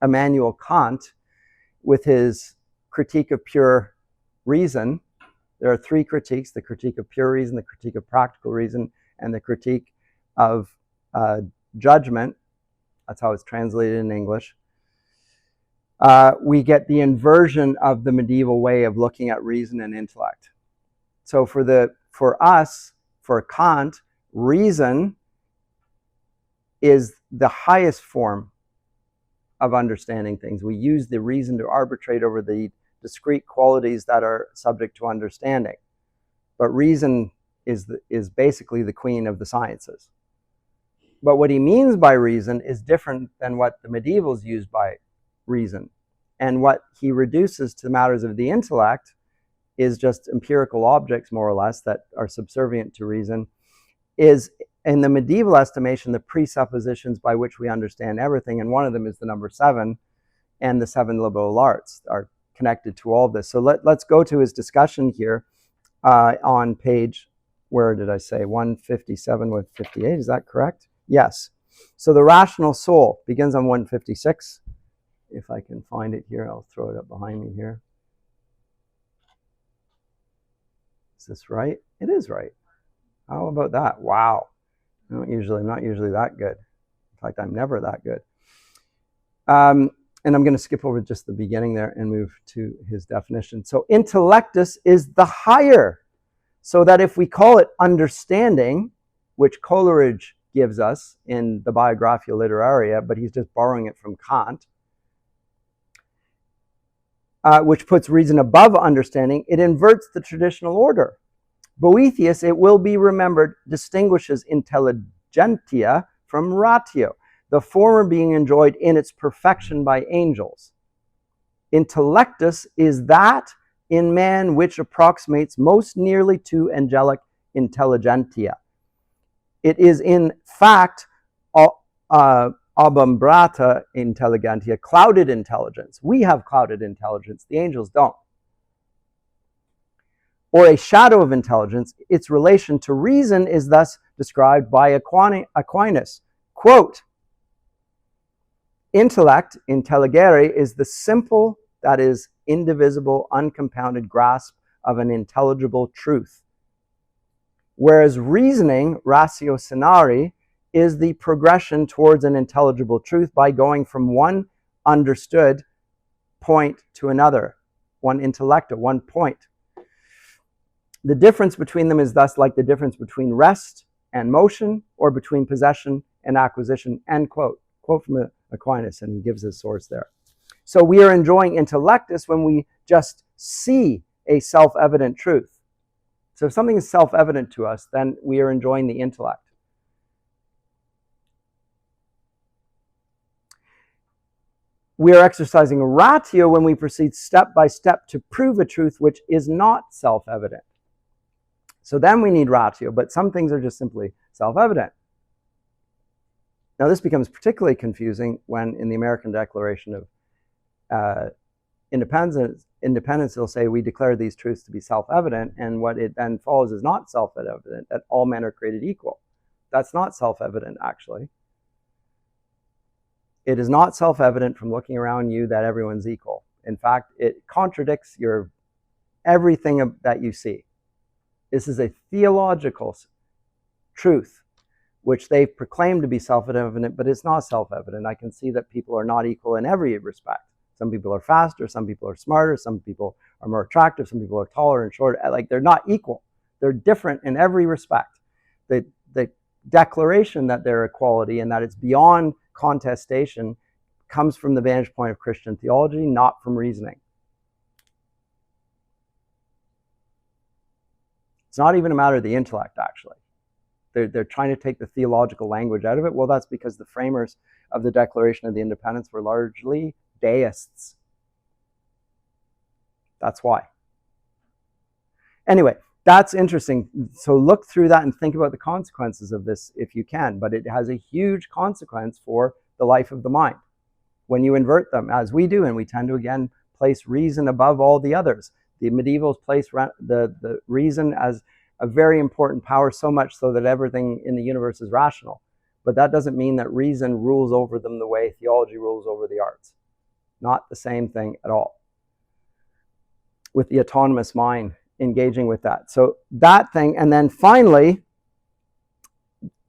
Immanuel Kant with his critique of pure reason. There are three critiques: the critique of pure reason, the critique of practical reason, and the critique of judgment. That's how it's translated in English. We get the inversion of the medieval way of looking at reason and intellect. So for Kant, reason is the highest form of understanding things. We use the reason to arbitrate over the discrete qualities that are subject to understanding. But reason is basically the queen of the sciences. But what he means by reason is different than what the medievals used by reason. And what he reduces to matters of the intellect is just empirical objects, more or less, that are subservient to reason, is, in the medieval estimation, the presuppositions by which we understand everything. And one of them is the number 7, and the 7 liberal arts are connected to all of this. So let's go to his discussion here on page, where did I say, 157 with 58, is that correct? Yes. So the rational soul begins on 156. If I can find it here, I'll throw it up behind me here. Is this right? It is right. How about that? Wow. I'm not usually that good. In fact, I'm never that good. And I'm going to skip over just the beginning there and move to his definition. So intellectus is the higher. So that if we call it understanding, which Coleridge gives us in the Biographia Literaria, but he's just borrowing it from Kant, which puts reason above understanding, it inverts the traditional order. Boethius, it will be remembered, distinguishes intelligentia from ratio, the former being enjoyed in its perfection by angels. Intellectus is that in man which approximates most nearly to angelic intelligentia. It is in fact obumbrata intelligentia, clouded intelligence. We have clouded intelligence, the angels don't. Or a shadow of intelligence. Its relation to reason is thus described by Aquinas. Quote, intellect, intelligere, is the simple, that is, indivisible, uncompounded grasp of an intelligible truth. Whereas reasoning, ratiocinare, is the progression towards an intelligible truth by going from one understood point to another, one intellecto, one point. The difference between them is thus like the difference between rest and motion, or between possession and acquisition, end quote. Quote from Aquinas, and he gives his source there. So we are enjoying intellectus when we just see a self-evident truth. So if something is self-evident to us, then we are enjoying the intellect. We are exercising a ratio when we proceed step by step to prove a truth which is not self-evident. So then we need ratio, but some things are just simply self-evident. Now this becomes particularly confusing when in the American Declaration of Independence, they'll say we declare these truths to be self-evident, and what it then follows is not self-evident, that all men are created equal. That's not self-evident, actually. It is not self-evident from looking around you that everyone's equal. In fact, it contradicts everything that you see. This is a theological truth, which they proclaim to be self-evident, but it's not self-evident. I can see that people are not equal in every respect. Some people are faster, some people are smarter, some people are more attractive, some people are taller and shorter. Like, they're not equal. They're different in every respect. The declaration that they're equality and that it's beyond contestation comes from the vantage point of Christian theology, not from reasoning. It's not even a matter of the intellect, actually. They're trying to take the theological language out of it. Well, that's because the framers of the Declaration of the Independence were largely deists. That's why. Anyway, that's interesting. So look through that and think about the consequences of this if you can. But it has a huge consequence for the life of the mind when you invert them, as we do, and we tend to, again, place reason above all the others. The medievals placed the reason as a very important power, so much so that everything in the universe is rational. But that doesn't mean that reason rules over them the way theology rules over the arts. Not the same thing at all. With the autonomous mind engaging with that. So that thing, and then finally,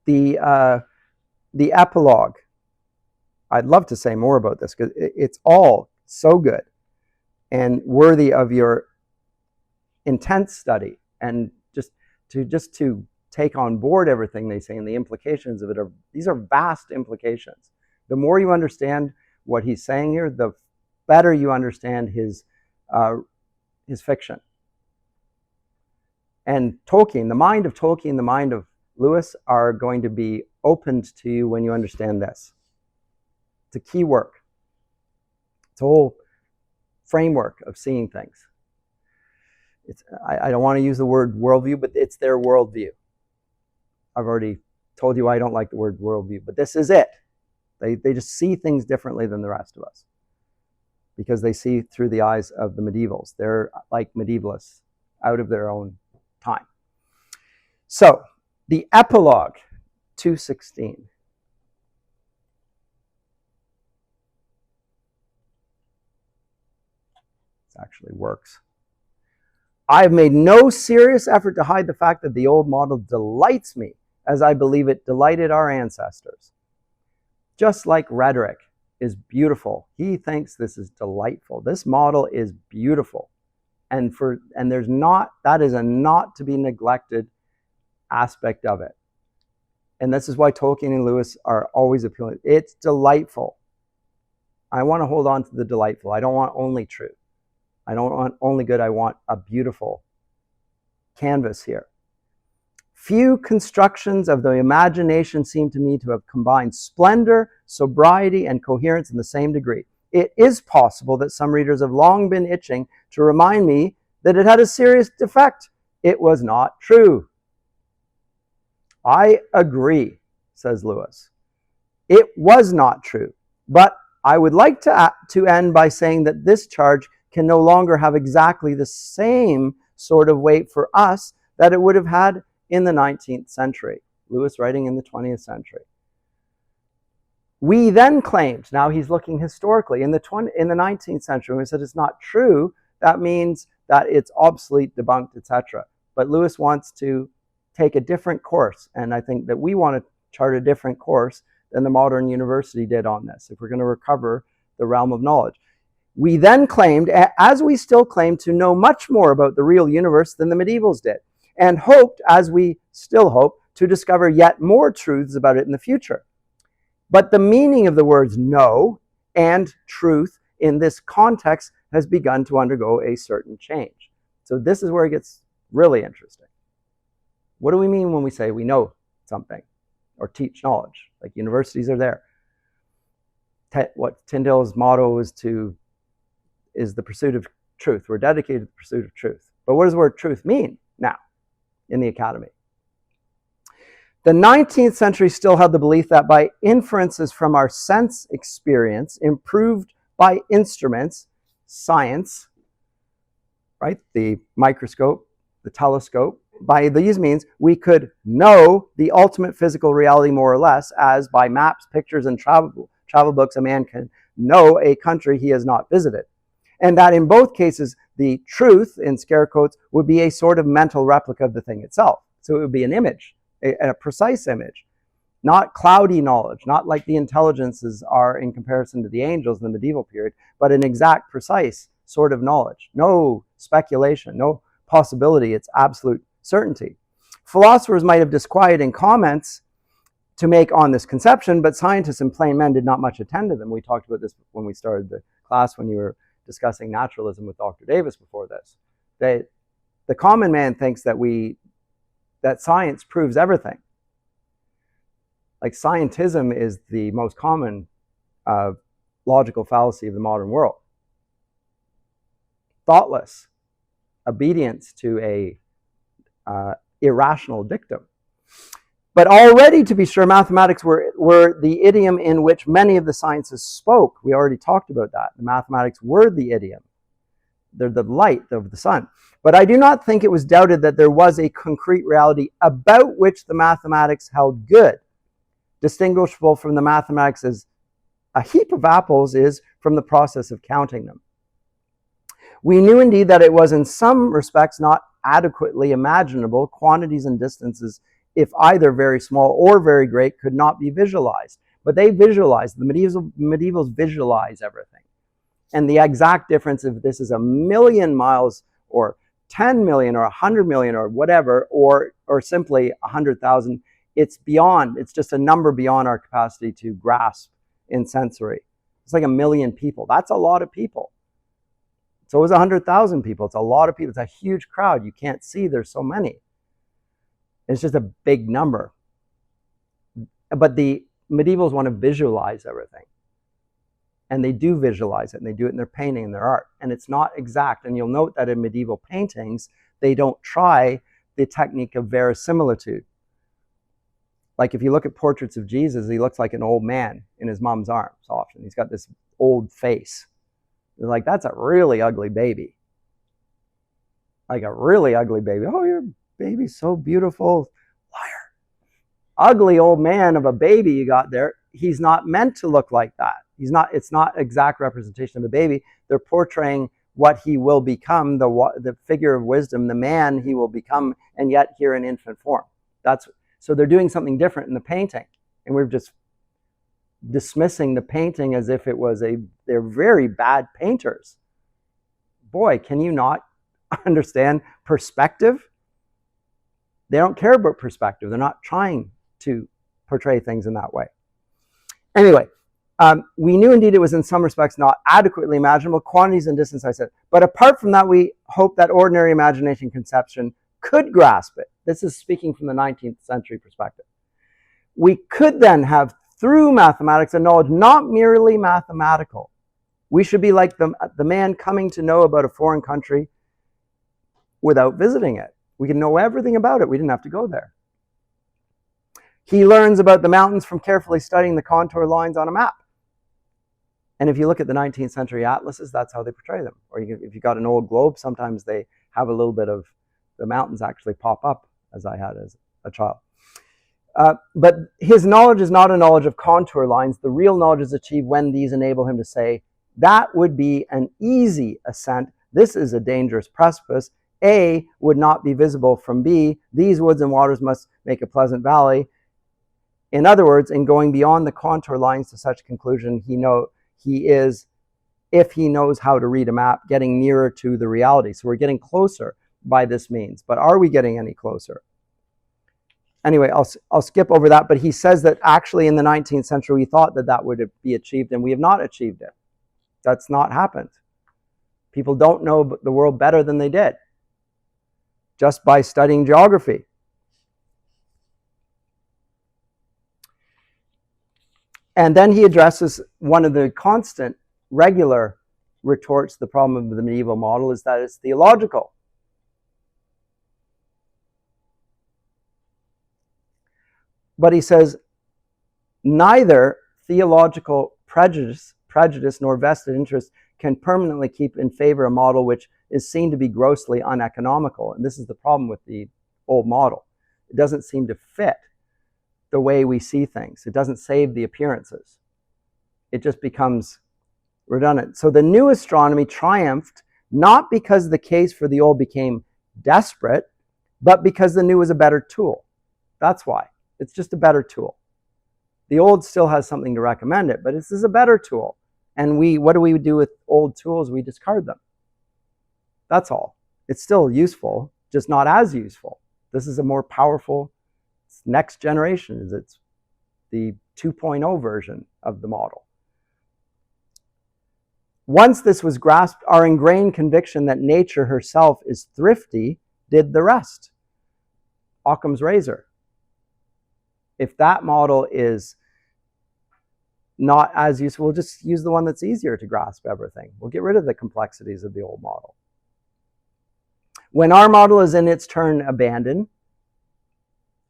the epilogue. I'd love to say more about this because it's all so good and worthy of your intense study, and just to take on board everything they say, and the implications of it these are vast implications. The more you understand what he's saying here, the better you understand his fiction. And Tolkien, the mind of Tolkien, the mind of Lewis are going to be opened to you when you understand this. It's a key work. It's a whole framework of seeing things. I don't want to use the word worldview, but it's their worldview. I've already told you I don't like the word worldview, but this is it. They just see things differently than the rest of us because they see through the eyes of the medievals. They're like medievalists out of their own time. So the epilogue, 216. This actually works. I have made no serious effort to hide the fact that the old model delights me, as I believe it delighted our ancestors. Just like rhetoric is beautiful, he thinks this is delightful. This model is beautiful. And there's not, that is a not to be neglected aspect of it. And this is why Tolkien and Lewis are always appealing. It's delightful. I want to hold on to the delightful. I don't want only truth. I don't want only good. I want a beautiful canvas here. Few constructions of the imagination seem to me to have combined splendor, sobriety, and coherence in the same degree. It is possible that some readers have long been itching to remind me that it had a serious defect. It was not true. I agree, says Lewis. It was not true, but I would like to end by saying that this charge can no longer have exactly the same sort of weight for us that it would have had in the 19th century. Lewis writing in the 20th century. We then claimed, now he's looking historically, in the 19th century, when we said it's not true, that means that it's obsolete, debunked, etc. But Lewis wants to take a different course, and I think that we want to chart a different course than the modern university did on this, if we're going to recover the realm of knowledge. We then claimed, as we still claim, to know much more about the real universe than the medievals did, and hoped, as we still hope, to discover yet more truths about it in the future. But the meaning of the words know and truth in this context has begun to undergo a certain change. So this is where it gets really interesting. What do we mean when we say we know something or teach knowledge? Like universities are there. What Tyndale's motto is the pursuit of truth. We're dedicated to the pursuit of truth. But what does the word truth mean now in the academy? The 19th century still had the belief that by inferences from our sense experience, improved by instruments, science, right, the microscope, the telescope, by these means, we could know the ultimate physical reality more or less, as by maps, pictures, and travel books, a man can know a country he has not visited. And that in both cases, the truth, in scare quotes, would be a sort of mental replica of the thing itself. So it would be an image, a precise image, not cloudy knowledge, not like the intelligences are in comparison to the angels in the medieval period, but an exact, precise sort of knowledge. No speculation, no possibility, it's absolute certainty. Philosophers might have disquieting comments to make on this conception, but scientists and plain men did not much attend to them. We talked about this when we started the class, when you were discussing naturalism with Dr. Davis before this. The common man thinks that science proves everything. Like scientism is the most common logical fallacy of the modern world. Thoughtless obedience to a irrational dictum. But already, to be sure, mathematics were the idiom in which many of the sciences spoke. We already talked about that. The mathematics were the idiom. They're the light of the sun. But I do not think it was doubted that there was a concrete reality about which the mathematics held good, distinguishable from the mathematics as a heap of apples is from the process of counting them. We knew indeed that it was in some respects not adequately imaginable. Quantities and distances, if either very small or very great, could not be visualized. But they visualized, the medievals visualize everything. And the exact difference, if this is 1,000,000 miles or 10 million or 100 million or whatever, or simply 100,000, it's beyond, it's just a number beyond our capacity to grasp in sensory. It's like 1,000,000 people. That's a lot of people. So is 100,000 people. It's a lot of people. It's a huge crowd. You can't see, there's so many. It's just a big number. But the medievals want to visualize everything. And they do visualize it, and they do it in their painting and their art. And it's not exact. And you'll note that in medieval paintings, they don't try the technique of verisimilitude. Like if you look at portraits of Jesus, he looks like an old man in his mom's arms often. He's got this old face. They're like, that's a really ugly baby. Like a really ugly baby. Oh, your baby's so beautiful. Liar. Ugly old man of a baby you got there. He's not meant to look like that. It's not exact representation of a baby. They're portraying what he will become, the figure of wisdom, the man he will become, and yet here in infant form. So they're doing something different in the painting. And we're just dismissing the painting as if it was they're very bad painters. Boy, can you not understand perspective? They don't care about perspective. They're not trying to portray things in that way. Anyway, we knew indeed it was in some respects not adequately imaginable, quantities and distance, I said. But apart from that, we hope that ordinary imagination conception could grasp it. This is speaking from the 19th century perspective. We could then have, through mathematics, a knowledge not merely mathematical. We should be like the man coming to know about a foreign country without visiting it. We can know everything about it. We didn't have to go there. He learns about the mountains from carefully studying the contour lines on a map. And if you look at the 19th century atlases, that's how they portray them. Or if you got an old globe, sometimes they have a little bit of the mountains actually pop up, as I had as a child. But his knowledge is not a knowledge of contour lines. The real knowledge is achieved when these enable him to say, that would be an easy ascent. This is a dangerous precipice. A would not be visible from B. These woods and waters must make a pleasant valley. In other words, in going beyond the contour lines to such conclusion, he is, if he knows how to read a map, getting nearer to the reality. So we're getting closer by this means. But are we getting any closer? Anyway, I'll skip over that. But he says that actually in the 19th century, we thought that would be achieved, and we have not achieved it. That's not happened. People don't know the world better than they did just by studying geography. And then he addresses one of the constant, regular retorts to the problem of the medieval model is that it's theological. But he says, neither theological prejudice nor vested interest can permanently keep in favor a model which is seen to be grossly uneconomical. And this is the problem with the old model. It doesn't seem to fit the way we see things. It doesn't save the appearances. It just becomes redundant. So the new astronomy triumphed not because the case for the old became desperate, but because the new was a better tool. That's why. It's just a better tool. The old still has something to recommend it, but this is a better tool. And what do we do with old tools? We discard them. That's all. It's still useful, just not as useful. This is a more powerful next generation. It's the 2.0 version of the model. Once this was grasped, our ingrained conviction that nature herself is thrifty did the rest. Occam's razor. If that model is not as useful, we'll just use the one that's easier to grasp everything. We'll get rid of the complexities of the old model. When our model is in its turn abandoned,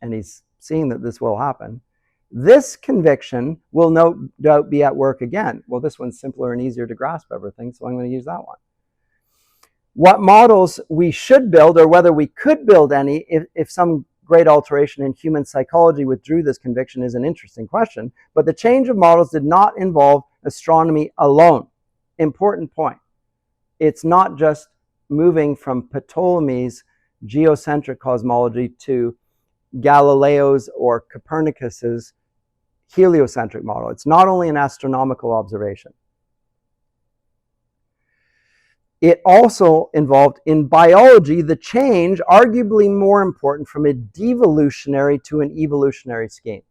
and he's seeing that this will happen, this conviction will no doubt be at work again. Well, this one's simpler and easier to grasp everything, so I'm going to use that one. What models we should build, or whether we could build any, if some great alteration in human psychology withdrew this conviction, is an interesting question. But the change of models did not involve astronomy alone. Important point. It's not just moving from Ptolemy's geocentric cosmology to Galileo's or Copernicus's heliocentric model. It's not only an astronomical observation. It also involved in biology the change, arguably more important, from a devolutionary to an evolutionary scheme.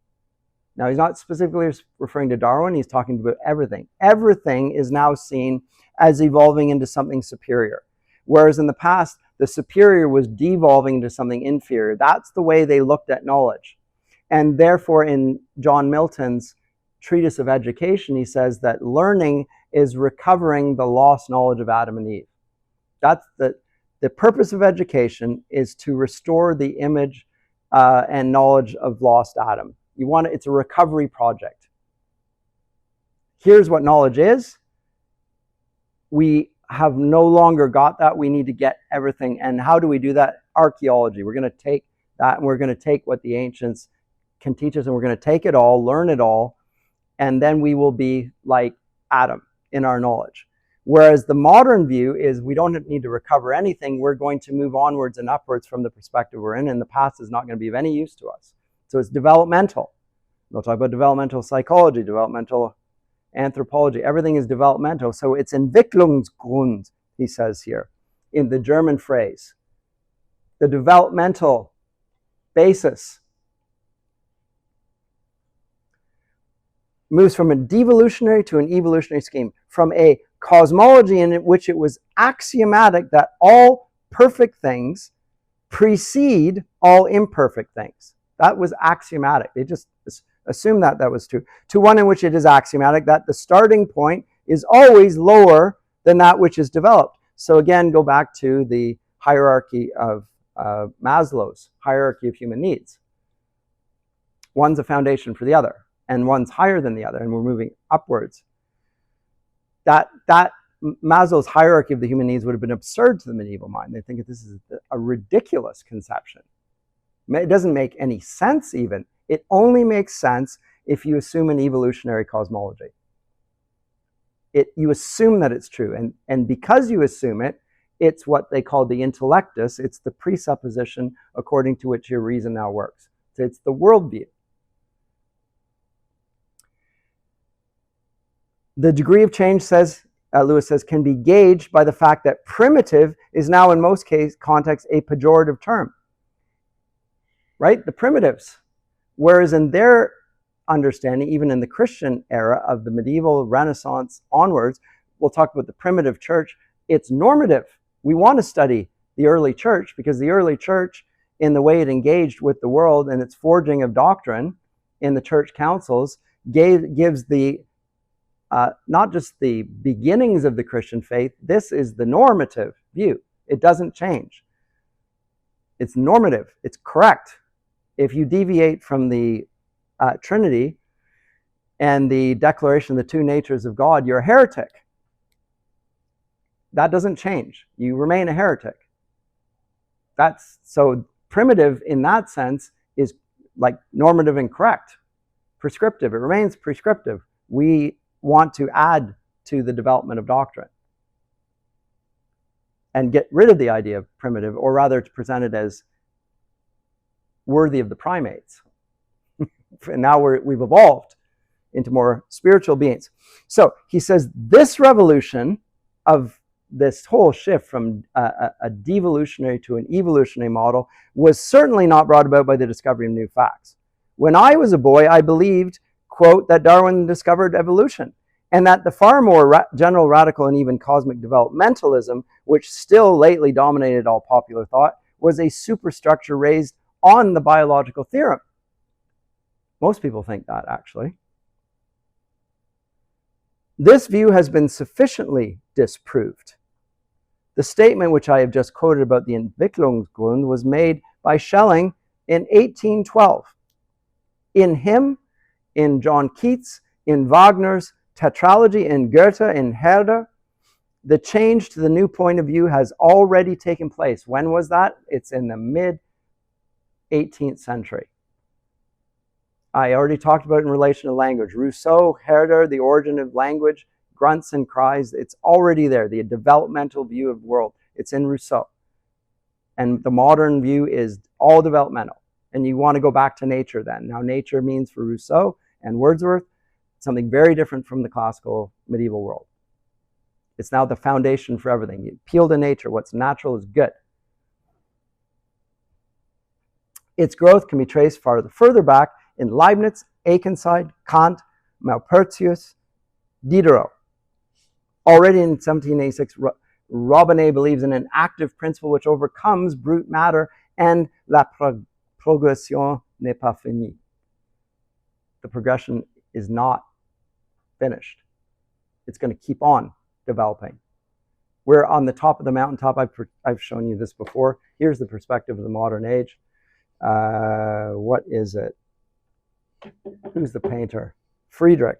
Now, he's not specifically referring to Darwin, he's talking about everything. Everything is now seen as evolving into something superior. Whereas in the past, the superior was devolving into something inferior. That's the way they looked at knowledge. And therefore, in John Milton's treatise of education, he says that learning is recovering the lost knowledge of Adam and Eve. That's the purpose of education, is to restore the image and knowledge of lost Adam. It's a recovery project. Here's what knowledge is. We have no longer got that. We need to get everything. And how do we do that? Archaeology. We're going to take that, and we're going to take what the ancients can teach us, and we're going to take it all, learn it all, and then we will be like Adam in our knowledge. Whereas the modern view is we don't need to recover anything. We're going to move onwards and upwards from the perspective we're in, and the past is not going to be of any use to us. So it's developmental. We'll talk about developmental psychology, developmental anthropology. Everything is developmental. So it's Entwicklungsgrund, he says here, in the German phrase. The developmental basis moves from a devolutionary to an evolutionary scheme, from a cosmology in which it was axiomatic that all perfect things precede all imperfect things. That was axiomatic. They just assumed that was true. To one in which it is axiomatic that the starting point is always lower than that which is developed. So again, go back to the hierarchy of Maslow's hierarchy of human needs. One's a foundation for the other, and one's higher than the other, and we're moving upwards. That Maslow's hierarchy of the human needs would have been absurd to the medieval mind. They think that this is a ridiculous conception. It doesn't make any sense even. It only makes sense if you assume an evolutionary cosmology. You assume that it's true, and because you assume it, it's what they call the intellectus. It's the presupposition according to which your reason now works. So it's the worldview. The degree of change, says Lewis says, can be gauged by the fact that primitive is now in most contexts a pejorative term. Right? The primitives. Whereas in their understanding, even in the Christian era of the medieval Renaissance onwards, we'll talk about the primitive church, it's normative. We want to study the early church because the early church, in the way it engaged with the world and its forging of doctrine in the church councils, gives the not just the beginnings of the Christian faith. This is the normative view. It doesn't change. It's normative. It's correct. If you deviate from the Trinity and the declaration of the two natures of God, you're a heretic. That doesn't change. You remain a heretic. So primitive in that sense is like normative and correct. Prescriptive. It remains prescriptive. We want to add to the development of doctrine and get rid of the idea of primitive, or rather to present it as worthy of the primates. And now we've evolved into more spiritual beings. So he says this revolution of this whole shift from a devolutionary to an evolutionary model was certainly not brought about by the discovery of new facts. When I was a boy, I believed, quote, that Darwin discovered evolution, and that the far more general, radical, and even cosmic developmentalism, which still lately dominated all popular thought, was a superstructure raised on the biological theorem. Most people think that, actually. This view has been sufficiently disproved. The statement which I have just quoted about the Entwicklungsgrund was made by Schelling in 1812. In him, in John Keats, in Wagner's tetralogy, in Goethe, in Herder, the change to the new point of view has already taken place. When was that? It's in the mid-18th century. I already talked about it in relation to language. Rousseau, Herder, the origin of language, grunts and cries, it's already there. The developmental view of the world, it's in Rousseau. And the modern view is all developmental. And you want to go back to nature then. Now nature means for Rousseau and Wordsworth something very different from the classical medieval world. It's now the foundation for everything. You appeal to nature. What's natural is good. Its growth can be traced further back in Leibniz, Akenside, Kant, Maupertuis, Diderot. Already in 1786, Robinet believes in an active principle which overcomes brute matter, and la progression n'est pas finie. The progression is not finished. It's going to keep on developing. We're on the top of the mountaintop. I've shown you this before. Here's the perspective of the modern age. What is it? Who's the painter? Friedrich.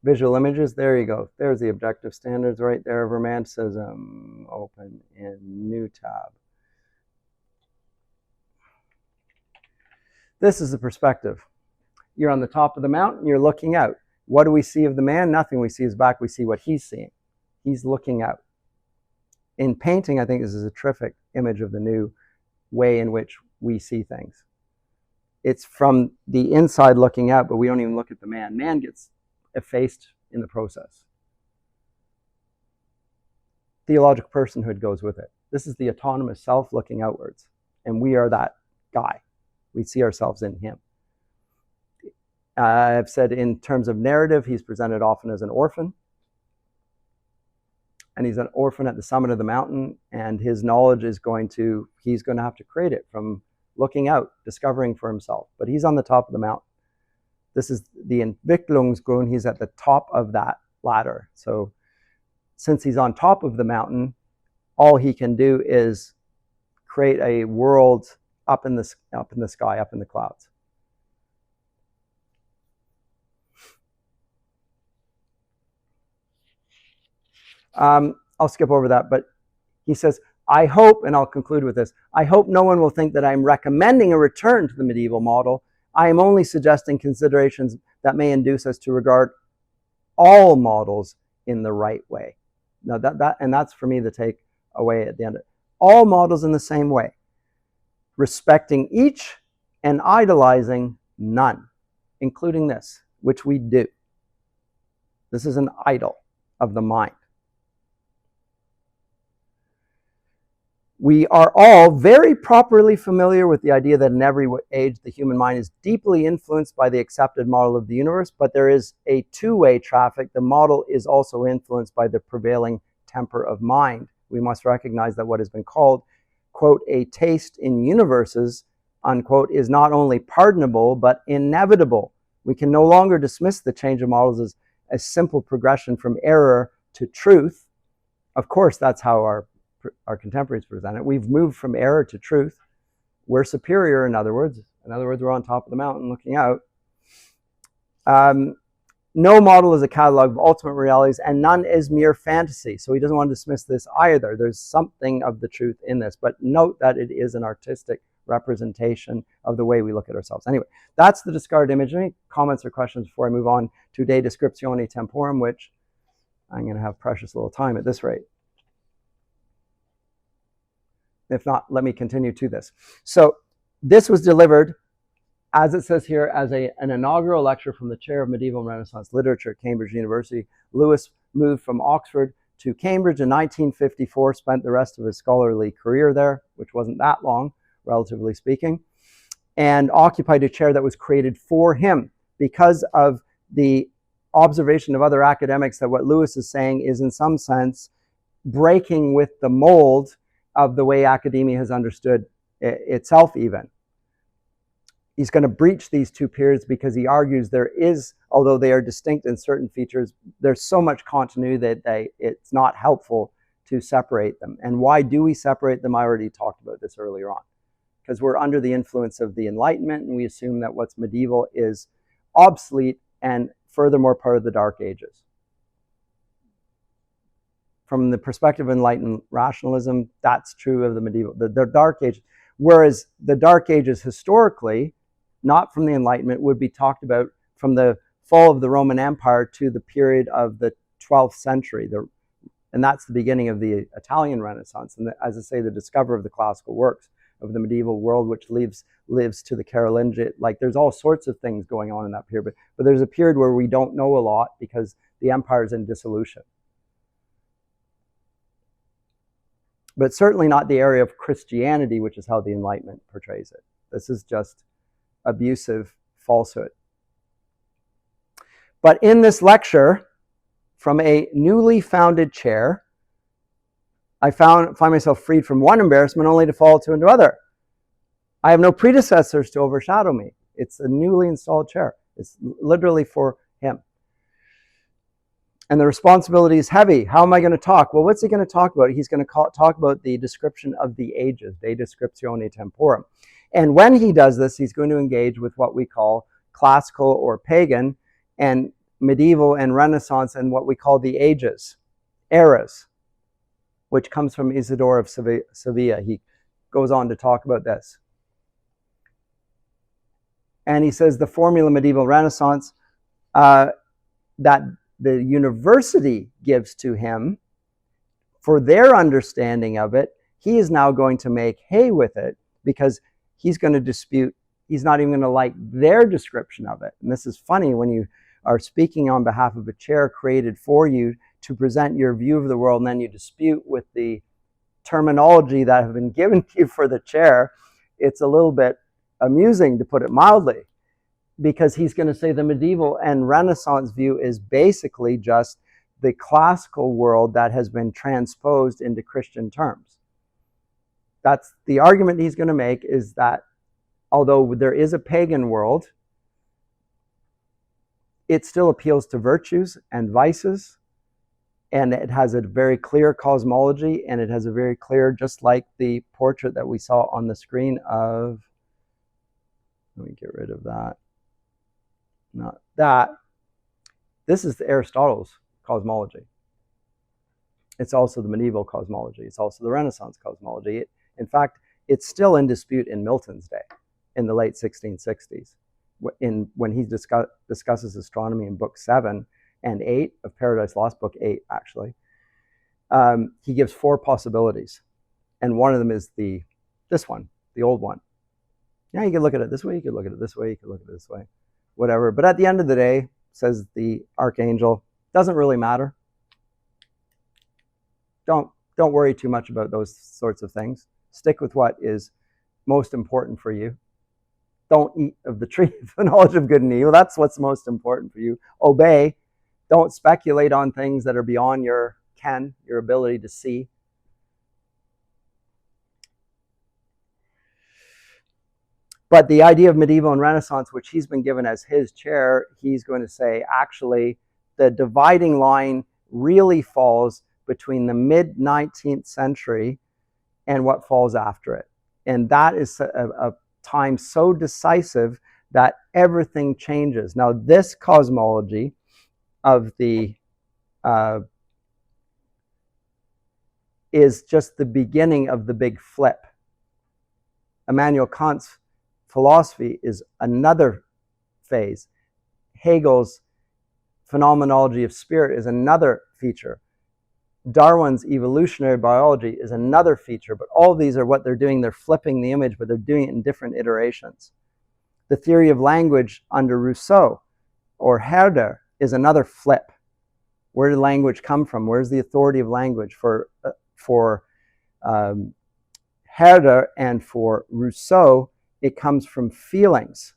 Visual images, there you go. There's the objective standards right there of Romanticism. Open in new tab. This is the perspective. You're on the top of the mountain, you're looking out. What do we see of the man? Nothing. We see his back, we see what he's seeing. He's looking out. In painting, I think this is a terrific image of the new way in which we see things. It's from the inside looking out, but we don't even look at the man. Man gets effaced in the process. Theological personhood goes with it. This is the autonomous self looking outwards, and we are that guy. We see ourselves in him. I've said in terms of narrative, he's presented often as an orphan. And he's an orphan at the summit of the mountain, and his knowledge is he's going to have to create it from looking out, discovering for himself. But he's on the top of the mountain. This is the Entwicklungsgrund. He's at the top of that ladder. So since he's on top of the mountain, all he can do is create a world up in the sky, up in the clouds. I'll skip over that, but he says, I hope, and I'll conclude with this, I hope no one will think that I'm recommending a return to the medieval model. I am only suggesting considerations that may induce us to regard all models in the right way. Now that's for me the take away at the end. All models in the same way, respecting each and idolizing none, including this, which we do. This is an idol of the mind. We are all very properly familiar with the idea that in every age the human mind is deeply influenced by the accepted model of the universe, but there is a two-way traffic. The model is also influenced by the prevailing temper of mind. We must recognize that what has been called, quote, a taste in universes, unquote, is not only pardonable, but inevitable. We can no longer dismiss the change of models as a simple progression from error to truth. Of course, that's how our contemporaries present it. We've moved from error to truth. We're superior, in other words. In other words, we're on top of the mountain looking out. No model is a catalog of ultimate realities, and none is mere fantasy. So he doesn't want to dismiss this either. There's something of the truth in this, but note that it is an artistic representation of the way we look at ourselves. Anyway, that's the discarded image. Any comments or questions before I move on to De Descriptione Temporum, which I'm going to have precious little time at this rate. If not, let me continue to this. So this was delivered, as it says here, as an inaugural lecture from the Chair of Medieval and Renaissance Literature at Cambridge University. Lewis moved from Oxford to Cambridge in 1954, spent the rest of his scholarly career there, which wasn't that long, relatively speaking, and occupied a chair that was created for him because of the observation of other academics that what Lewis is saying is in some sense breaking with the mold of the way academia has understood itself even. He's going to breach these two periods because he argues there is, although they are distinct in certain features, there's so much continuity that it's not helpful to separate them. And why do we separate them? I already talked about this earlier on. Because we're under the influence of the Enlightenment, and we assume that what's medieval is obsolete and furthermore part of the Dark Ages. From the perspective of enlightened rationalism, that's true of the medieval, the Dark Ages. Whereas the Dark Ages historically, not from the Enlightenment, would be talked about from the fall of the Roman Empire to the period of the 12th century. And that's the beginning of the Italian Renaissance. And as I say, the discovery of the classical works of the medieval world, which lives to the Carolingian. Like there's all sorts of things going on in that period. But there's a period where we don't know a lot because the empire is in dissolution. But certainly not the area of Christianity, which is how the Enlightenment portrays it. This is just abusive falsehood. But in this lecture, from a newly founded chair, I find myself freed from one embarrassment only to fall to another. I have no predecessors to overshadow me. It's a newly installed chair. It's literally for him. And the responsibility is heavy. How am I going to talk? Well, what's he going to talk about? He's going to talk about the description of the ages, de Descriptione Temporum. And when he does this, he's going to engage with what we call classical or pagan and medieval and Renaissance and what we call the ages, eras, which comes from Isidore of Sevilla. He goes on to talk about this. And he says the formula medieval Renaissance that the university gives to him for their understanding of it, he is now going to make hay with it because he's going to dispute, he's not even going to like their description of it. And this is funny when you are speaking on behalf of a chair created for you to present your view of the world, and then you dispute with the terminology that have been given to you for the chair. It's a little bit amusing, to put it mildly, because he's going to say the medieval and Renaissance view is basically just the classical world that has been transposed into Christian terms. That's the argument he's going to make, is that although there is a pagan world, it still appeals to virtues and vices, and it has a very clear cosmology, and it has a very clear, just like the portrait that we saw on the screen of, let me get rid of that. Not that. This is Aristotle's cosmology. It's also the medieval cosmology. It's also the Renaissance cosmology. In fact, it's still in dispute in Milton's day, in the late 1660s, when he discusses astronomy in Book 7 and 8 of Paradise Lost, Book 8 actually. He gives 4 possibilities, and one of them is this one, the old one. Yeah, you can look at it this way, you can look at it this way, you can look at it this way, whatever. But at the end of the day, says the archangel, doesn't really matter. Don't worry too much about those sorts of things. Stick with what is most important for you. Don't eat of the tree of the knowledge of good and evil. That's what's most important for you. Obey. Don't speculate on things that are beyond your ken, your ability to see. But the idea of medieval and Renaissance, which he's been given as his chair, he's going to say, actually, the dividing line really falls between the mid-19th century and what falls after it. And that is a time so decisive that everything changes. Now, this cosmology of the is just the beginning of the big flip. Immanuel Kant's philosophy is another phase. Hegel's phenomenology of spirit is another feature. Darwin's evolutionary biology is another feature, but all of these are what they're doing. They're flipping the image, but they're doing it in different iterations. The theory of language under Rousseau or Herder is another flip. Where did language come from? Where's the authority of language? For Herder and for Rousseau, it comes from feelings.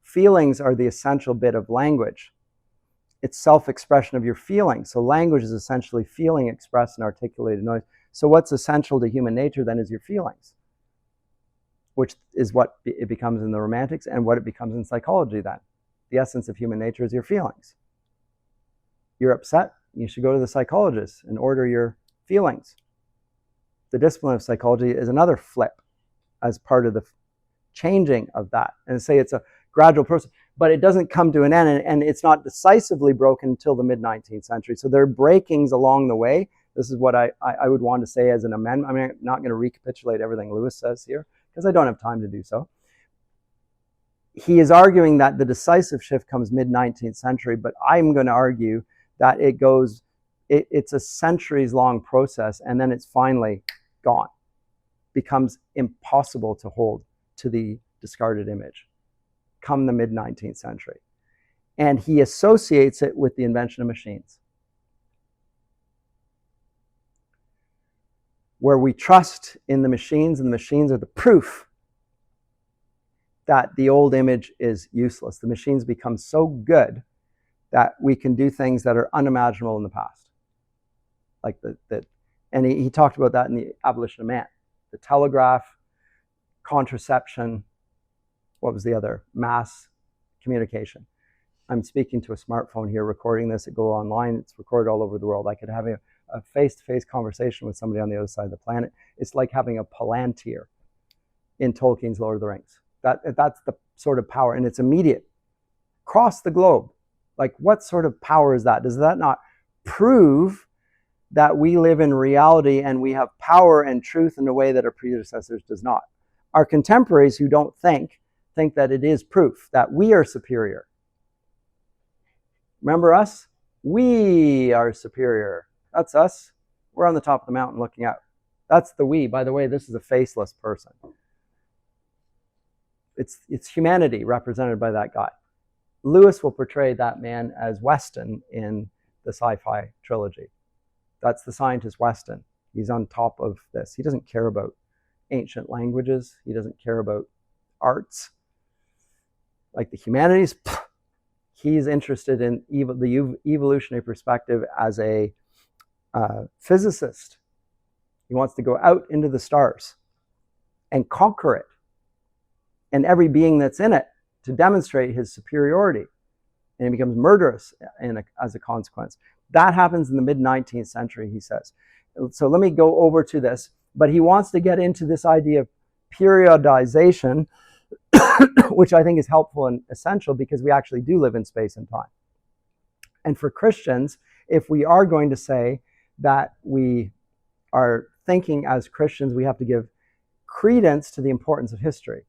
Feelings are the essential bit of language. It's self-expression of your feelings. So language is essentially feeling expressed in articulated noise. So what's essential to human nature then is your feelings, which is what it becomes in the Romantics and what it becomes in psychology then. The essence of human nature is your feelings. You're upset, you should go to the psychologist and order your feelings. The discipline of psychology is another flip as part of the changing of that. And say it's a gradual process, but it doesn't come to an end, and it's not decisively broken until the mid-19th century. So there are breakings along the way. This is what I would want to say as an amendment. I mean, I'm not going to recapitulate everything Lewis says here, because I don't have time to do so. He is arguing that the decisive shift comes mid-19th century, but I'm going to argue that it's a centuries-long process, and then it's finally gone. Becomes impossible to hold to the discarded image come the mid-19th century. And he associates it with the invention of machines, where we trust in the machines, and the machines are the proof that the old image is useless. The machines become so good that we can do things that are unimaginable in the past. Like And he talked about that in the Abolition of Man. The telegraph, contraception, what was the other? Mass communication. I'm speaking to a smartphone here, recording this. It go online. It's recorded all over the world. I could have a face-to-face conversation with somebody on the other side of the planet. It's like having a palantir in Tolkien's Lord of the Rings. That's the sort of power, and it's immediate. Across the globe. Like, what sort of power is that? Does that not prove that we live in reality and we have power and truth in a way that our predecessors does not? Our contemporaries who don't think that it is proof that we are superior. Remember us? We are superior. That's us. We're on the top of the mountain looking out. That's the we. By the way, this is a faceless person. It's humanity represented by that guy. Lewis will portray that man as Weston in the sci-fi trilogy. That's the scientist Weston. He's on top of this. He doesn't care about ancient languages. He doesn't care about arts. Like the humanities, he's interested in the evolutionary perspective as a physicist. He wants to go out into the stars and conquer it and every being that's in it to demonstrate his superiority. And he becomes murderous as a consequence. That happens in the mid-19th century, he says. So let me go over to this. But he wants to get into this idea of periodization, which I think is helpful and essential because we actually do live in space and time. And for Christians, if we are going to say that we are thinking as Christians, we have to give credence to the importance of history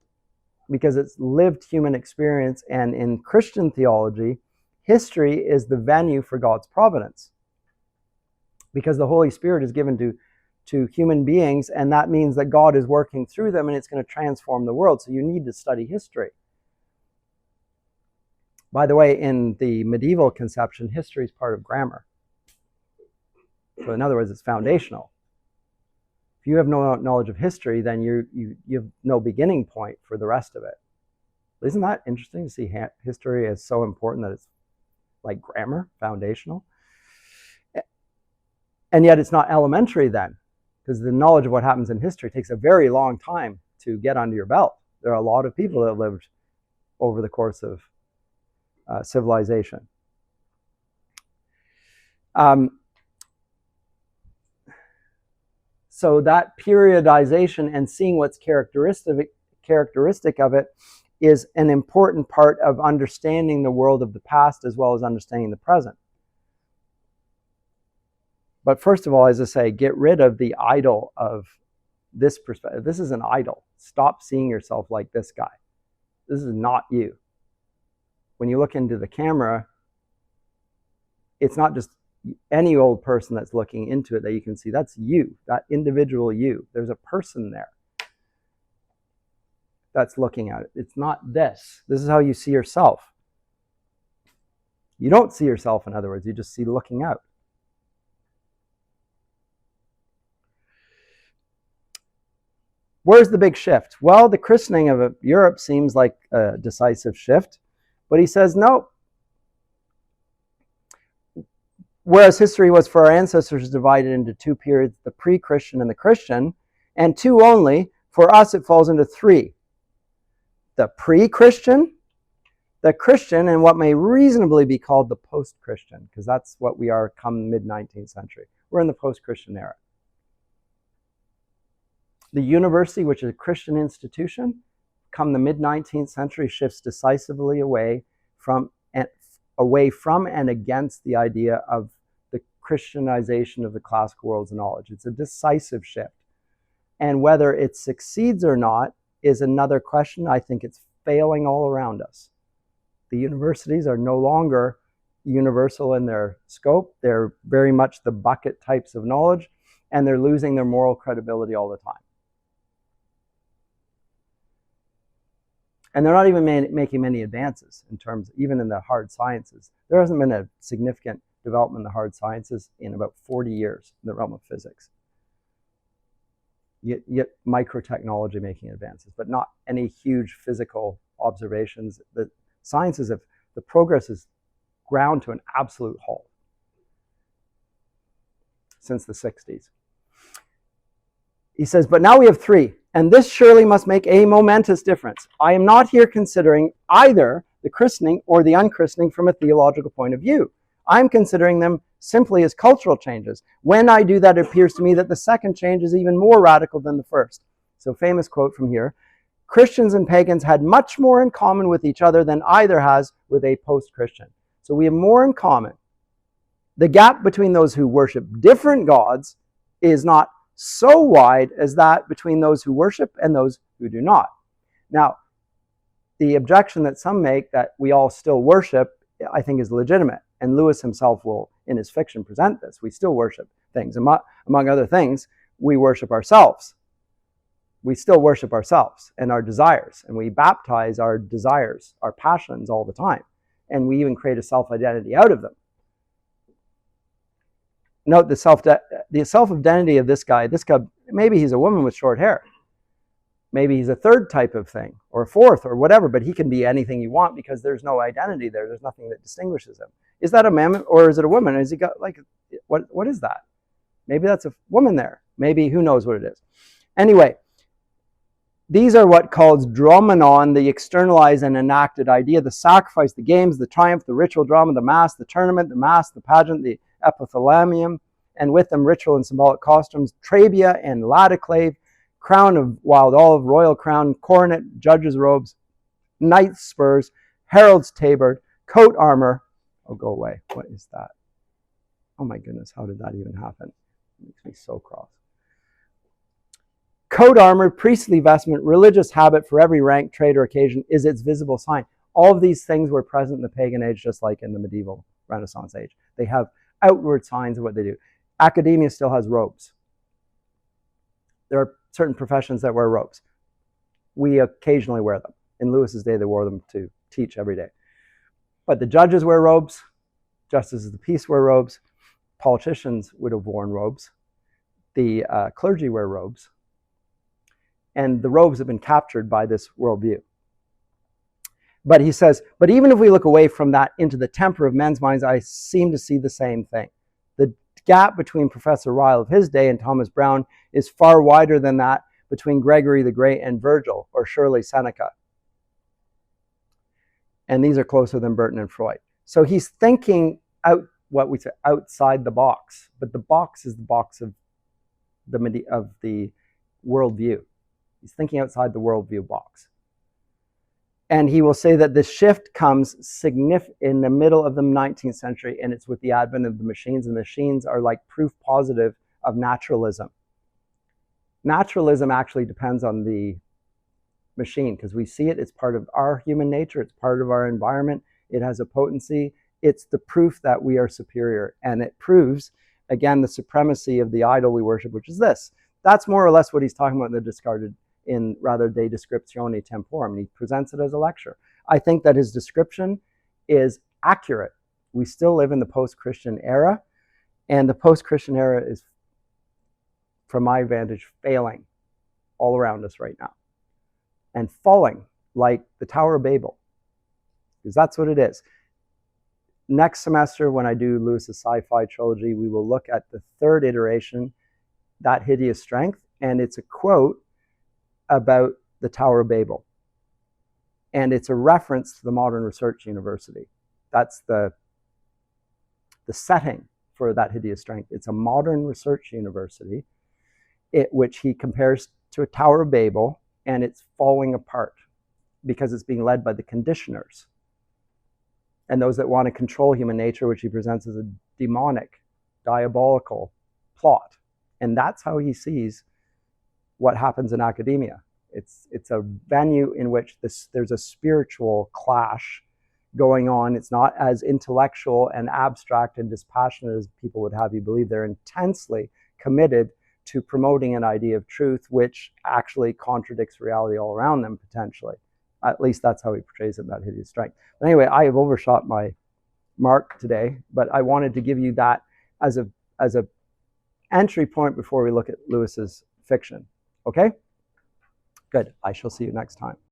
because it's lived human experience. And in Christian theology, history is the venue for God's providence because the Holy Spirit is given to human beings, and that means that God is working through them and it's going to transform the world. So you need to study history. By the way, in the medieval conception, history is part of grammar. So in other words, it's foundational. If you have no knowledge of history, then you have no beginning point for the rest of it. Isn't that interesting to see history as so important that it's like grammar, foundational? And yet it's not elementary then, because the knowledge of what happens in history takes a very long time to get under your belt. There are a lot of people that have lived over the course of civilization. So that periodization and seeing what's characteristic of it is an important part of understanding the world of the past as well as understanding the present. But first of all, as I say, get rid of the idol of this perspective. This is an idol. Stop seeing yourself like this guy. This is not you. When you look into the camera, it's not just any old person that's looking into it that you can see. That's you, that individual you. There's a person there that's looking at it. It's not this. This is how you see yourself. You don't see yourself, in other words. You just see looking out. Where's the big shift? Well, the christening of Europe seems like a decisive shift, but he says no. Whereas history was for our ancestors divided into two periods, the pre-Christian and the Christian, and two only, for us it falls into three. The pre-Christian, the Christian, and what may reasonably be called the post-Christian, because that's what we are come mid-19th century. We're in the post-Christian era. The university, which is a Christian institution, come the mid-19th century, shifts decisively away from and against the idea of the Christianization of the classical world's knowledge. It's a decisive shift. And whether it succeeds or not is another question. I think it's failing all around us. The universities are no longer universal in their scope. They're very much the bucket types of knowledge, and they're losing their moral credibility all the time. And they're not even making many advances in terms, even in the hard sciences. There hasn't been a significant development in the hard sciences in about 40 years in the realm of physics. Yet microtechnology making advances, but not any huge physical observations. The sciences of the progress is ground to an absolute halt since the 60s. He says, but now we have three, and this surely must make a momentous difference. I am not here considering either the christening or the unchristening from a theological point of view. I'm considering them simply as cultural changes. When I do that, it appears to me that the second change is even more radical than the first. So famous quote from here, Christians and pagans had much more in common with each other than either has with a post-Christian. So we have more in common. The gap between those who worship different gods is not so wide as that between those who worship and those who do not. Now, the objection that some make that we all still worship, I think is legitimate. And Lewis himself will, in his fiction, present this. We still worship things. Among other things, we worship ourselves. We still worship ourselves and our desires. And we baptize our desires, our passions all the time. And we even create a self-identity out of them. Note the self-identity of this guy. This guy, maybe he's a woman with short hair. Maybe he's a third type of thing, or a fourth, or whatever, but he can be anything you want because there's no identity there. There's nothing that distinguishes him. Is that a man or is it a woman? Has he got, like, what is that? Maybe that's a woman there. Maybe, who knows what it is. Anyway, these are what calls dromenon, the externalized and enacted idea, the sacrifice, the games, the triumph, the ritual drama, the mass, the tournament, the mask, the pageant, the epithalamium, and with them ritual and symbolic costumes, trabea and latoclave, crown of wild olive, royal crown, coronet, judge's robes, knight's spurs, herald's tabard, coat armor. Oh, go away. What is that? Oh my goodness, how did that even happen? It makes me so cross. Coat armor, priestly vestment, religious habit for every rank, trade, or occasion is its visible sign. All of these things were present in the pagan age, just like in the medieval Renaissance age. They have outward signs of what they do. Academia still has robes. There are certain professions that wear robes. We occasionally wear them. In Lewis's day, they wore them to teach every day. But the judges wear robes. Justices of the peace wear robes. Politicians would have worn robes. The clergy wear robes. And the robes have been captured by this worldview. But he says, but even if we look away from that into the temper of men's minds, I seem to see the same thing. The gap between Professor Ryle of his day and Thomas Brown is far wider than that between Gregory the Great and Virgil, or surely Seneca. And these are closer than Burton and Freud. So he's thinking out, what we say, outside the box. But the box is the box of the worldview. He's thinking outside the worldview box. And he will say that the shift comes in the middle of the 19th century, and it's with the advent of the machines. And the machines are like proof positive of naturalism. Naturalism actually depends on the machine because we see it. It's part of our human nature. It's part of our environment. It has a potency. It's the proof that we are superior. And it proves, again, the supremacy of the idol we worship, which is this. That's more or less what he's talking about in the discarded in rather De Descriptione Temporum. And he presents it as a lecture. I think that his description is accurate. We still live in the post-Christian era, and the post-Christian era is, from my vantage, failing all around us right now and falling like the Tower of Babel, because that's what it is. Next semester, when I do Lewis's sci-fi trilogy, we will look at the third iteration, That Hideous Strength, and it's a quote about the Tower of Babel. And it's a reference to the Modern Research University. That's the setting for That Hideous Strength. It's a modern research university, which he compares to a Tower of Babel, and it's falling apart because it's being led by the conditioners and those that want to control human nature, which he presents as a demonic, diabolical plot. And that's how he sees what happens in academia. It's a venue in which there's a spiritual clash going on. It's not as intellectual and abstract and dispassionate as people would have you believe. They're intensely committed to promoting an idea of truth, which actually contradicts reality all around them, potentially. At least that's how he portrays it in That Hideous Strength. But anyway, I have overshot my mark today, but I wanted to give you that as a entry point before we look at Lewis's fiction. Okay? Good. I shall see you next time.